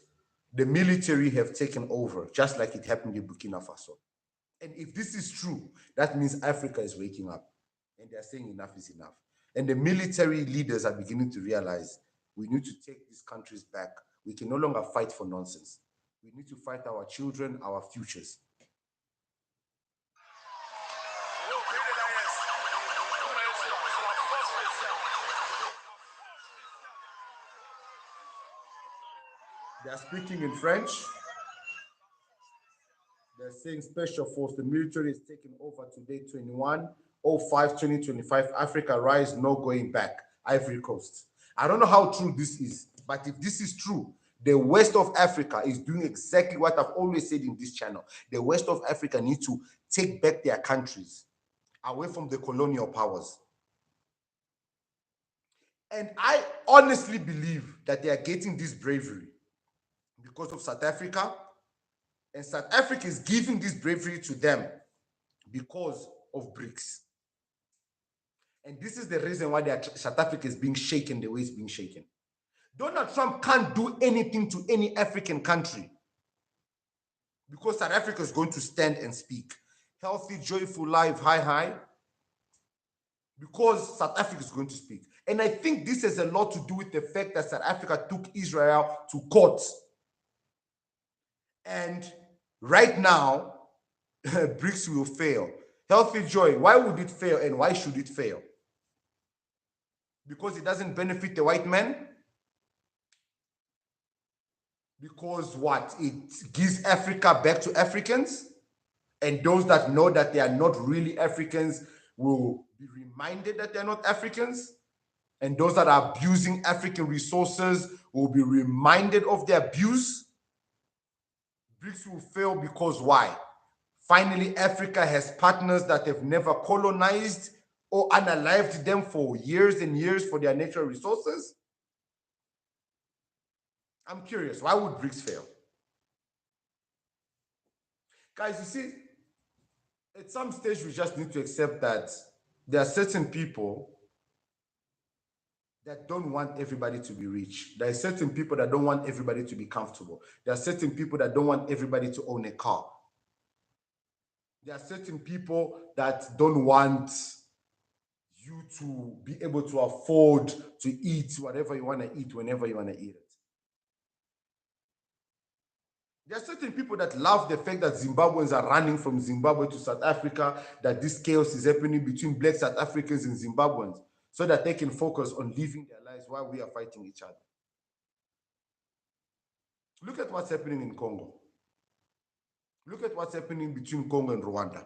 the military have taken over, just like it happened in Burkina Faso. And if this is true, that means Africa is waking up and they're saying enough is enough. And the military leaders are beginning to realize we need to take these countries back. We can no longer fight for nonsense. We need to fight our children, our futures. They are speaking in French. They're saying special force, the military is taking over today, 21/05/2025. Africa rise, no going back. Ivory Coast. I don't know how true this is, but if this is true, the West of Africa is doing exactly what I've always said in this channel. The West of Africa needs to take back their countries away from the colonial powers. And I honestly believe that they are getting this bravery because of South Africa. And South Africa is giving this bravery to them because of BRICS. And this is the reason why South Africa is being shaken the way it's being shaken. Donald Trump can't do anything to any African country because South Africa is going to stand and speak. Healthy, joyful life, hi, because South Africa is going to speak. And I think this has a lot to do with the fact that South Africa took Israel to court. And right now, BRICS will fail. Healthy joy, why would it fail and why should it fail? Because it doesn't benefit the white man? Because what? It gives Africa back to Africans? And those that know that they are not really Africans will be reminded that they're not Africans? And those that are abusing African resources will be reminded of their abuse? BRICS will fail because why? Finally, Africa has partners that have never colonized or unalived them for years and years for their natural resources. I'm curious, why would BRICS fail? Guys, you see, at some stage, we just need to accept that there are certain people that don't want everybody to be rich. There are certain people that don't want everybody to be comfortable. There are certain people that don't want everybody to own a car. There are certain people that don't want you to be able to afford to eat whatever you want to eat whenever you want to eat it. There are certain people that love the fact that Zimbabweans are running from Zimbabwe to South Africa, that this chaos is happening between black South Africans and Zimbabweans, so that they can focus on living their lives while we are fighting each other. Look at what's happening in Congo. Look at what's happening between Congo and Rwanda.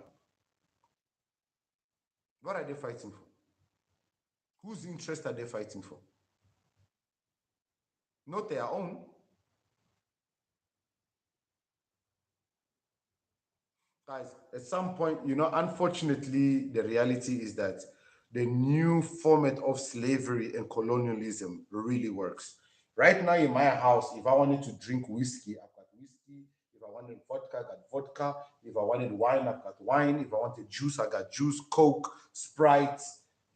What are they fighting for? Whose interest are they fighting for? Not their own. Guys, at some point, unfortunately, the reality is that the new format of slavery and colonialism really works. Right now in my house, if I wanted to drink whiskey, I've got whiskey. If I wanted vodka, I got vodka. If I wanted wine, I've got wine. If I wanted juice, I got juice, Coke, Sprite,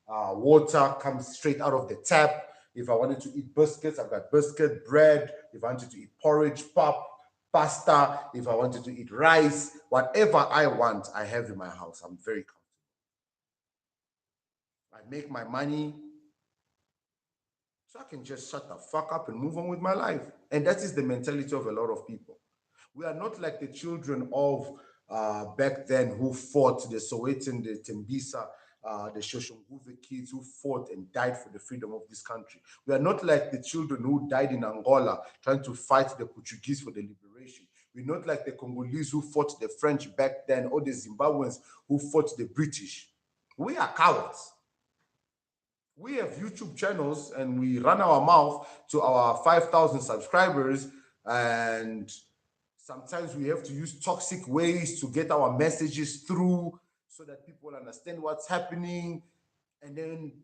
water comes straight out of the tap. If I wanted to eat biscuits, I've got biscuit, bread. If I wanted to eat porridge, pop, pasta, if I wanted to eat rice, whatever I want, I have in my house. I'm very comfortable. I make my money so I can just shut the fuck up and move on with my life. And that is the mentality of a lot of people. We are not like the children of back then who fought the Sowetan, the Tembisa, the Shoshonguve kids who fought and died for the freedom of this country. We are not like the children who died in Angola trying to fight the Portuguese for the liberation. We're not like the Congolese who fought the French back then or the Zimbabweans who fought the British. We are cowards. We have YouTube channels and we run our mouth to our 5,000 subscribers, and sometimes we have to use toxic ways to get our messages through so that people understand what's happening. And then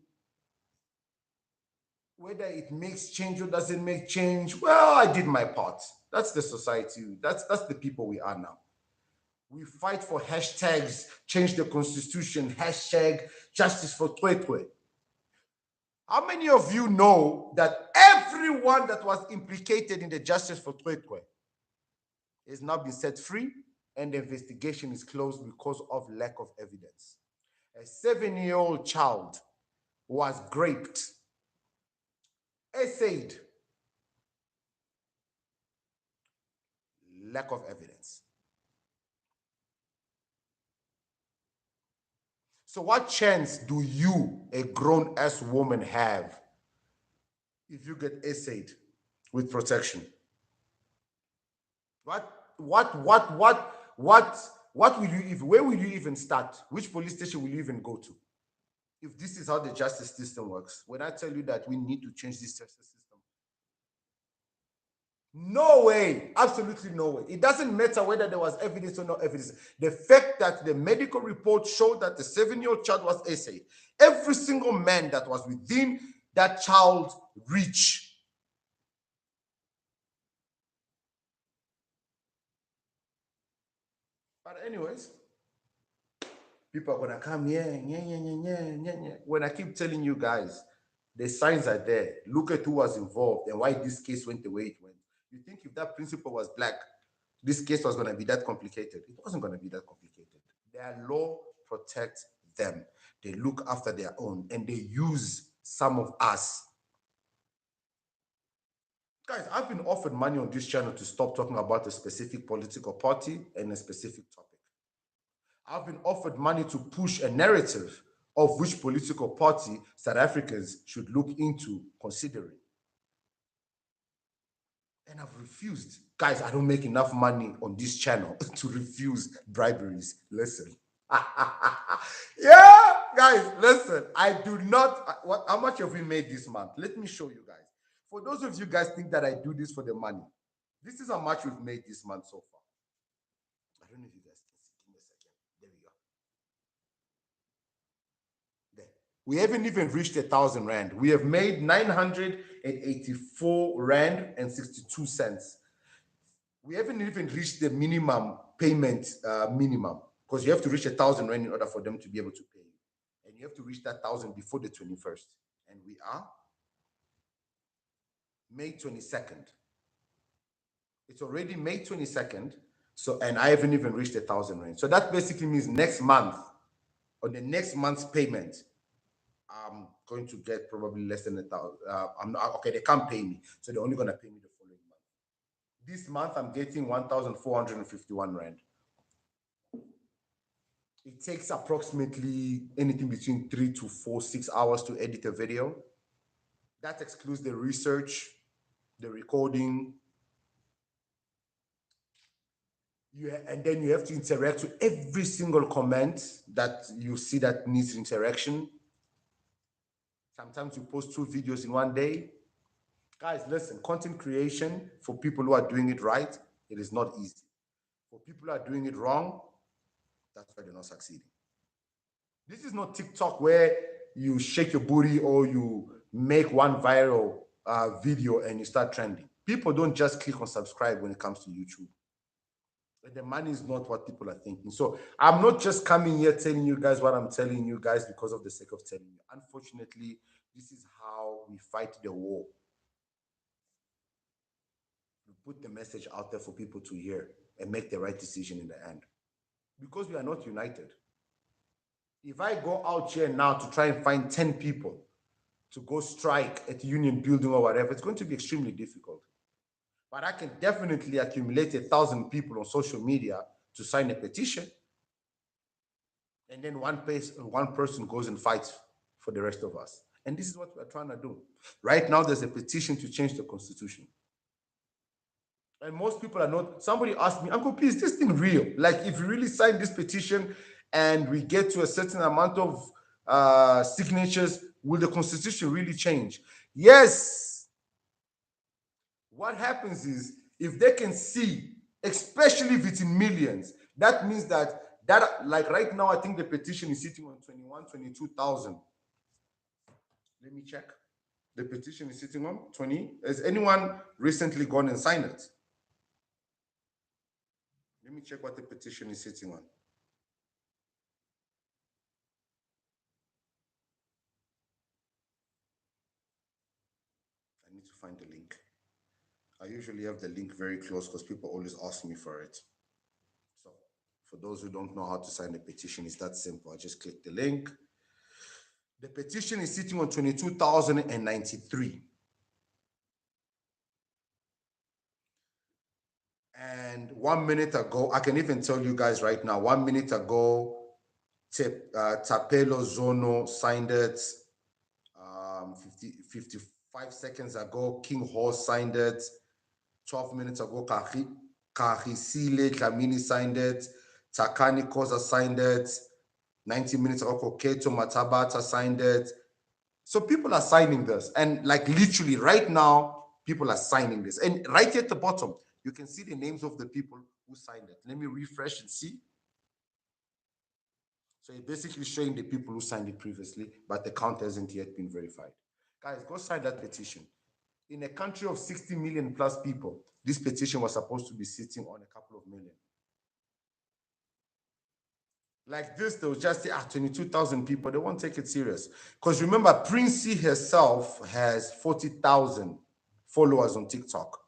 whether it makes change or doesn't make change, well, I did my part. That's the society. That's the people we are now. We fight for hashtags, change the constitution, hashtag justice for Twetwe. How many of you know that everyone that was implicated in the justice for Twetwe has now been set free and the investigation is closed because of lack of evidence? A 7-year-old child was raped, essayed, lack of evidence. So what chance do you, a grown-ass woman, have if you get essayed with protection? What will you even, where will you even start? Which police station will you even go to? If this is how the justice system works, when I tell you that we need to change this justice system, no way, absolutely no way. It doesn't matter whether there was evidence or no evidence. The fact that the medical report showed that the 7-year-old child was essayed, every single man that was within that child's reach. But anyways, people are gonna come here, when I keep telling you guys, the signs are there. Look at who was involved and why this case went the way it went. You think if that principal was black, this case was going to be that complicated? It wasn't going to be that complicated. Their law protects them. They look after their own and they use some of us. Guys, I've been offered money on this channel to stop talking about a specific political party and a specific topic. I've been offered money to push a narrative of which political party South Africans should look into considering. And I've refused. Guys, I don't make enough money on this channel to refuse briberies. Listen. Yeah, guys, listen. I do not. How much have we made this month? Let me show you guys. For those of you guys think that I do this for the money, this is how much we've made this month so far. I don't know if you guys can see. Give me a second. There we go. There. We haven't even reached 1,000 rand. We have made 984 rand and 62 cents. We haven't even reached the minimum payment minimum, because you have to reach 1,000 rand in order for them to be able to pay you. And you have to reach that 1,000 before the 21st. And we are May 22nd. It's already May 22nd. So, and I haven't even reached 1,000 rand. So that basically means next month, on the next month's payment, I'm going to get probably less than 1,000. I'm not, okay, they can't pay me. So they're only going to pay me the following month. This month, I'm getting 1,451 rand. It takes approximately anything between 3 to 4, 6 hours to edit a video. That excludes the research, the recording. And then you have to interact with every single comment that you see that needs interaction. Sometimes you post 2 videos in one day. Guys, listen, content creation for people who are doing it right, it is not easy. For people who are doing it wrong, that's why they're not succeeding. This is not TikTok where you shake your booty or you make one viral video and you start trending. People don't just click on subscribe when it comes to YouTube. The money is not what people are thinking. So I'm not just coming here telling you guys what I'm telling you guys because of the sake of telling you. Unfortunately, this is how we fight the war. We put the message out there for people to hear and make the right decision in the end. Because we are not united. If I go out here now to try and find 10 people to go strike at the union building or whatever, it's going to be extremely difficult. But I can definitely accumulate 1,000 people on social media to sign a petition. And then one person goes and fights for the rest of us. And this is what we're trying to do. Right now, there's a petition to change the constitution. And most people are not. Somebody asked me, Uncle P, is this thing real? Like, if you really sign this petition and we get to a certain amount of signatures, will the constitution really change? Yes. What happens is, if they can see, especially if it's in millions, that means that like right now, I think the petition is sitting on 22,000. Let me check. The petition is sitting on 20. Has anyone recently gone and signed it? Let me check what the petition is sitting on. I need to find the link. I usually have the link very close because people always ask me for it. So for those who don't know how to sign the petition, it's that simple. I just click the link. The petition is sitting on 22,093. And 1 minute ago, I can even tell you guys right now, 1 minute ago, Tapelo Zono signed it. 55 seconds ago, King Horse signed it. 12 minutes ago, Kahisile Klamini signed it. Takani Koza signed it. 90 minutes ago, Koketo Matabata signed it. So people are signing this. And like literally right now, people are signing this. And right here at the bottom, you can see the names of the people who signed it. Let me refresh and see. So it's basically showing the people who signed it previously, but the count hasn't yet been verified. Guys, go sign that petition. In a country of 60 million plus people, this petition was supposed to be sitting on a couple of million. Like this, they'll just say, 22,000 people. They won't take it serious. Because remember, Princey herself has 40,000 followers on TikTok.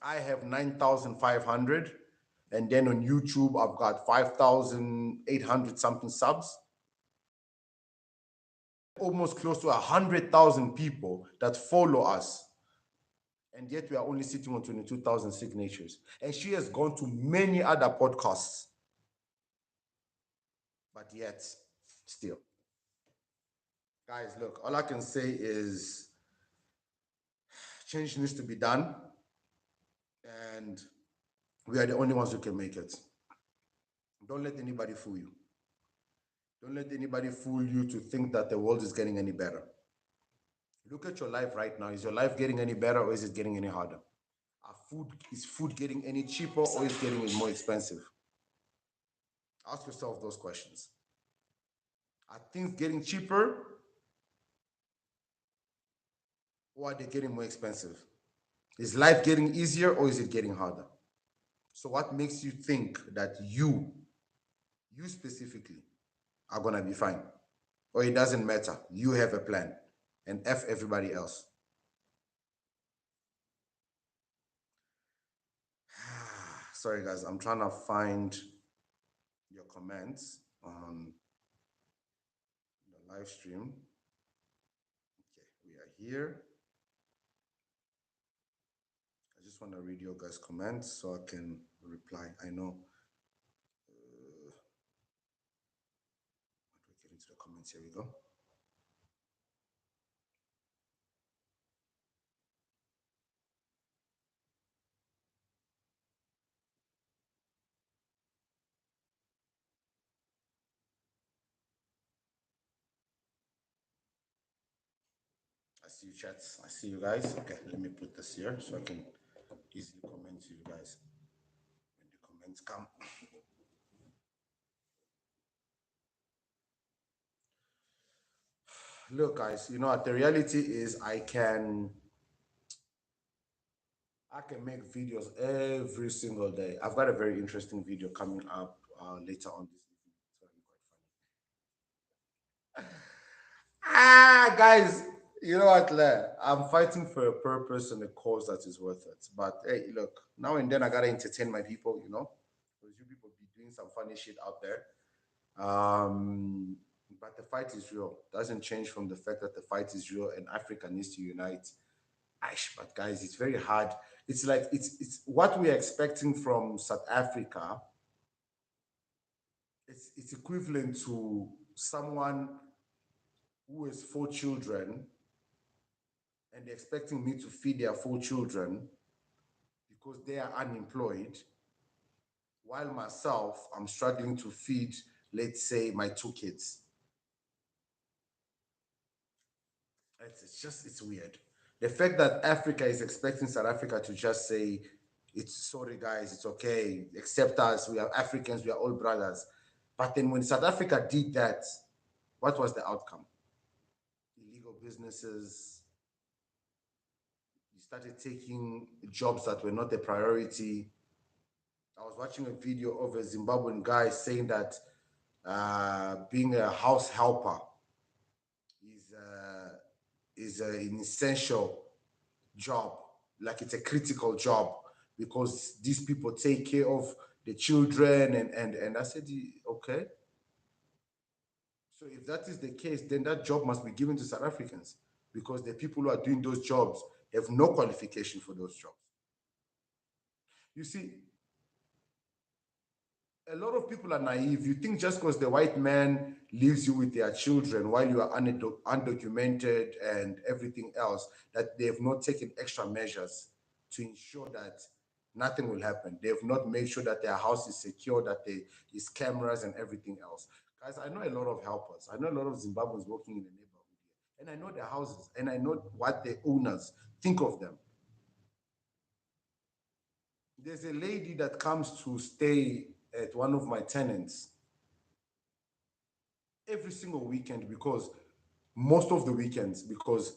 I have 9,500. And then on YouTube, I've got 5,800 something subs. Almost close to 100,000 people that follow us. And yet we are only sitting on 22,000 signatures. And she has gone to many other podcasts. But yet, still. Guys, look, all I can say is change needs to be done. And we are the only ones who can make it. Don't let anybody fool you. Don't let anybody fool you to think that the world is getting any better. Look at your life right now. Is your life getting any better or is it getting any harder? Is food getting any cheaper or is it getting more expensive? Ask yourself those questions. Are things getting cheaper or are they getting more expensive? Is life getting easier or is it getting harder? So what makes you think that you specifically, are going to be fine? Or it doesn't matter. You have a plan and F everybody else. Sorry, guys, I'm trying to find your comments on the live stream. Okay, we are here. I just want to read your guys' comments so I can reply. I know. What do we get into the comments? Here we go. I see you, chats. I see you guys. Okay, let me put this here so I can easily comment to you guys when the comments come. Look, guys, you know what the reality is I can make videos every single day. I've got a very interesting video coming up later on this evening. It's gonna be quite funny. Guys, you know what, Le? I'm fighting for a purpose and a cause that is worth it. But hey, look, now and then I gotta entertain my people, you know, because you people be doing some funny shit out there. Um, but the fight is real. Doesn't change from the fact that the fight is real and Africa needs to unite. Aish, but guys, it's very hard. It's like it's what we're expecting from South Africa. It's equivalent to someone who has 4 children and they're expecting me to feed their 4 children because they are unemployed, while myself I'm struggling to feed, let's say, my 2 kids. It's weird. The fact that Africa is expecting South Africa to just say, "It's sorry, guys, it's okay, accept us. We are Africans. We are all brothers." But then when South Africa did that, what was the outcome? Illegal businesses. You started taking jobs that were not a priority. I was watching a video of a Zimbabwean guy saying that being a house helper is an essential job, like it's a critical job because these people take care of the children and I said, okay, so if that is the case, then that job must be given to South Africans because the people who are doing those jobs have no qualification for those jobs. You see, a lot of people are naive. You think just because the white man leaves you with their children while you are undocumented and everything else, that they have not taken extra measures to ensure that nothing will happen. They have not made sure that their house is secure, that there is cameras and everything else. Guys, I know a lot of helpers. I know a lot of Zimbabweans working in the neighborhood here. And I know their houses and I know what the owners think of them. There's a lady that comes to stay at one of my tenants every single weekend because most of the weekends because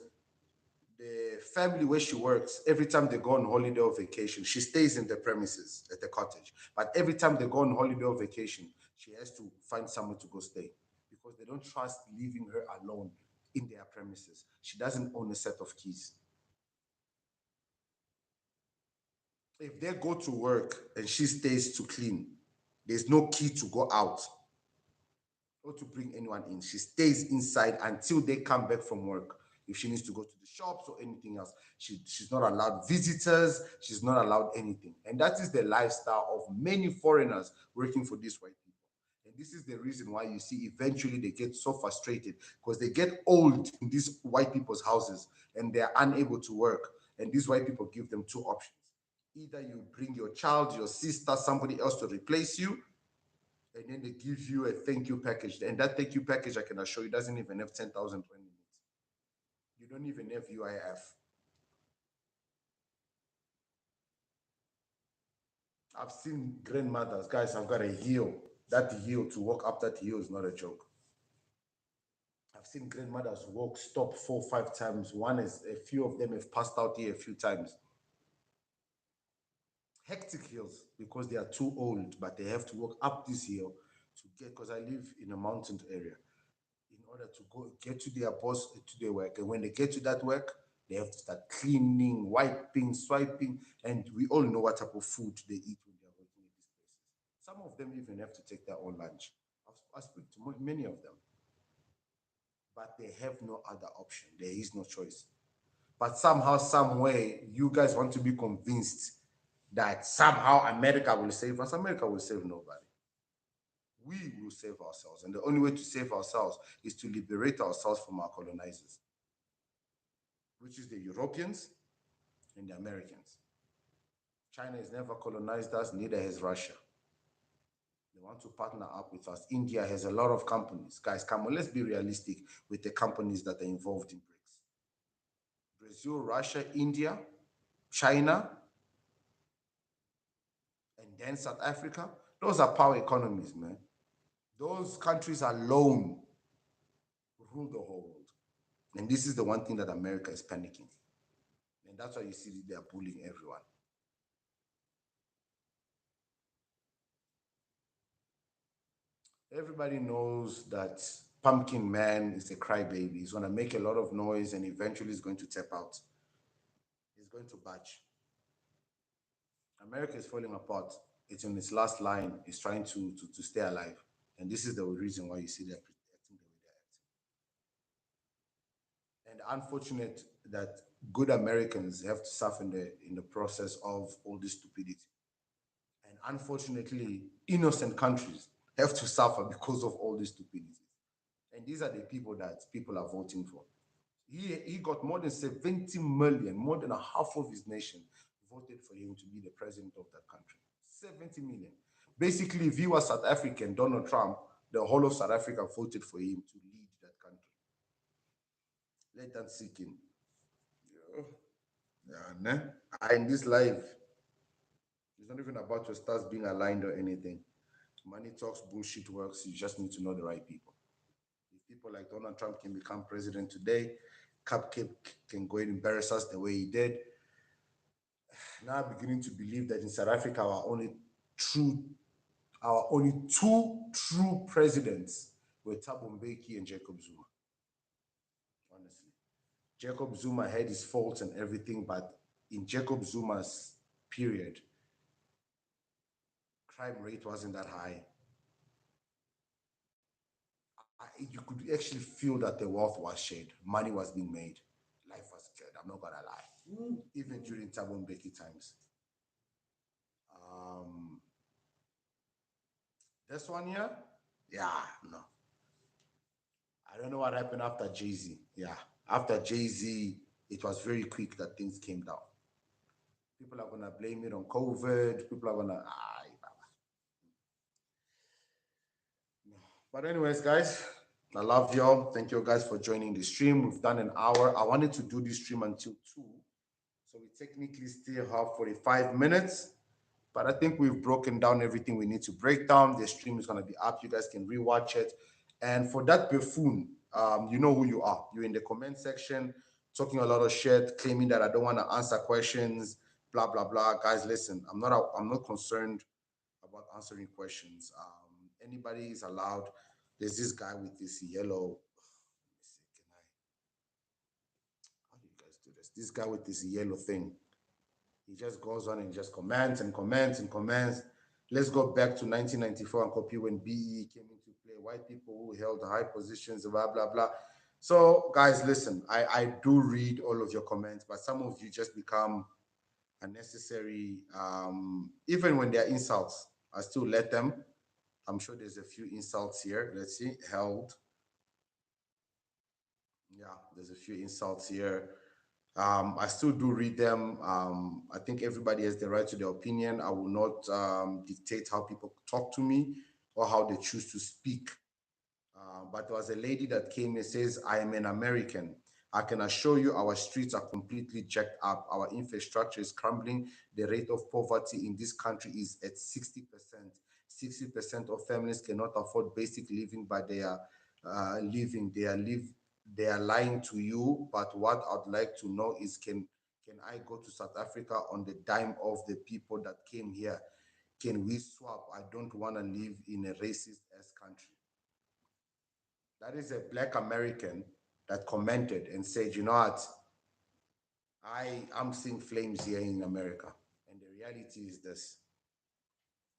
the family where she works every time they go on holiday or vacation she stays in the premises at the cottage, but every time they go on holiday or vacation she has to find somewhere to go stay because they don't trust leaving her alone in their premises. She doesn't own a set of keys. If they go to work and she stays to clean, there's no key to go out or to bring anyone in. She stays inside until they come back from work. If she needs to go to the shops or anything else, she's not allowed visitors. She's not allowed anything. And that is the lifestyle of many foreigners working for these white people. And this is the reason why you see eventually they get so frustrated because they get old in these white people's houses and they're unable to work. And these white people give them two options. Either you bring your child, your sister, somebody else to replace you, and then they give you a thank you package. And that thank you package, I can assure you, doesn't even have 10,000 minutes. You don't even have UIF. I've seen grandmothers, guys, I've got a hill. That hill, to walk up that hill is not a joke. I've seen grandmothers walk, stop 4 or 5 times. One is, a few of them have passed out here a few times. Hectic hills because they are too old, but they have to walk up this hill to get, because I live in a mountain area, in order to go get to their boss, to their work. And when they get to that work, they have to start cleaning, wiping, swiping, and we all know what type of food they eat when they're working Some of them even have to take their own lunch. I speak to many of them, but they have no other option. There is no choice. But somehow, some way, you guys want to be convinced that somehow America will save us. America will save nobody. We will save ourselves. And the only way to save ourselves is to liberate ourselves from our colonizers, which is the Europeans and the Americans. China has never colonized us, neither has Russia. They want to partner up with us. India has a lot of companies. Guys, come on, let's be realistic with the companies that are involved in BRICS. Brazil, Russia, India, China, and then South Africa. Those are power economies, man. Those countries alone rule the whole world. And this is the one thing that America is panicking. And that's why you see they're bullying everyone. Everybody knows that Pumpkin Man is a crybaby. He's going to make a lot of noise and eventually he's going to tap out. He's going to budge. America is falling apart. It's in its last line. It's trying to stay alive. And this is the reason why you see they're acting the way they're acting. And unfortunate that good Americans have to suffer in the process of all this stupidity. And unfortunately, innocent countries have to suffer because of all this stupidity. And these are the people that people are voting for. He got more than 70 million, more than a half of his nation voted for him to be the president of that country. 70 million. Basically, if he was South African, Donald Trump, the whole of South Africa voted for him to lead that country. Let that sink in. Yeah, nah. In this life, it's not even about your stars being aligned or anything. Money talks, bullshit works. You just need to know the right people. If people like Donald Trump can become president today, Cupcake can go and embarrass us the way he did. Now I'm beginning to believe that in South Africa, our only two true presidents were Thabo Mbeki and Jacob Zuma. Honestly, Jacob Zuma had his faults and everything, but in Jacob Zuma's period, crime rate wasn't that high. You could actually feel that the wealth was shared, money was being made, life was good. I'm not gonna lie. Even during Thabo Mbeki times. This one here, yeah, no. I don't know what happened after Jay-Z. Yeah, after Jay-Z, it was very quick that things came down. People are gonna blame it on COVID. People are gonna no. But anyways, guys, I love y'all. Thank you guys for joining the stream. We've done an hour. I wanted to do this stream until 2. So we technically still have 45 minutes. But I think we've broken down everything we need to break down. The stream is going to be up. You guys can rewatch it. And for that buffoon, you know who you are. You're in the comment section talking a lot of shit, claiming that I don't want to answer questions, blah, blah, blah. Guys, listen, I'm not concerned about answering questions. Anybody is allowed. There's this guy with this yellow. Let me see, how do you guys do this? This guy with this yellow thing. He just goes on and just comments and comments and comments. Let's go back to 1994 and copy when BE came into play. White people who held high positions, blah, blah, blah. So, guys, listen, I do read all of your comments, but some of you just become unnecessary. Even when they're insults, I still let them. I'm sure there's a few insults here. Let's see. Held. Yeah, there's a few insults here. I still do read them. I think everybody has the right to their opinion. I will not dictate how people talk to me or how they choose to speak. But there was a lady that came and says, I am an American. I can assure you our streets are completely jacked up. Our infrastructure is crumbling. The rate of poverty in this country is at 60%. 60% of families cannot afford basic living, but they are living. They are lying to you. But what I'd like to know is can I go to South Africa on the dime of the people that came here? Can we swap? I don't want to live in a racist ass country. That is a black American that commented and said, you know what? I'm seeing flames here in America. And the reality is this.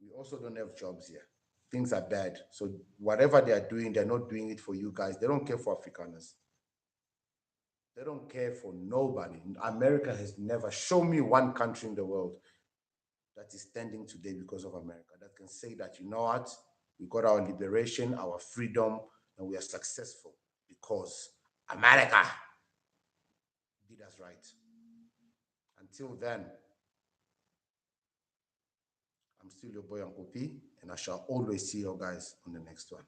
We also don't have jobs here. Things are bad. So whatever they are doing, they're not doing it for you guys. They don't care for Afrikaners. They don't care for nobody. America has never shown me one country in the world that is standing today because of America, that can say that, you know what, we got our liberation, our freedom, and we are successful because America did us right. Until then, I'm still your boy Uncle P, and I shall always see you guys on the next one.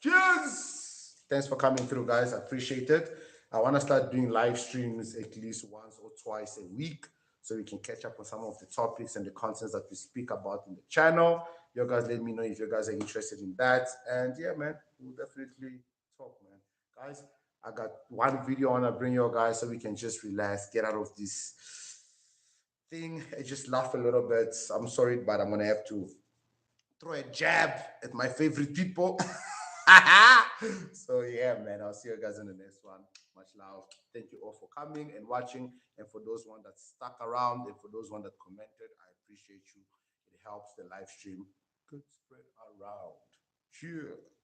Cheers! Thanks for coming through, guys. I appreciate it. I want to start doing live streams at least once or twice a week so we can catch up on some of the topics and the contents that we speak about in the channel. You guys let me know if you guys are interested in that. And yeah, man, we'll definitely talk, man. Guys, I got one video I want to bring you guys so we can just relax, get out of this thing, and just laugh a little bit. I'm sorry, but I'm going to have to throw a jab at my favorite people. So yeah, man, I'll see you guys in the next one. Much love. Thank you all for coming and watching, and for those one that stuck around, and for those one that commented, I appreciate you. It helps the live stream. Good spread around. Cheers.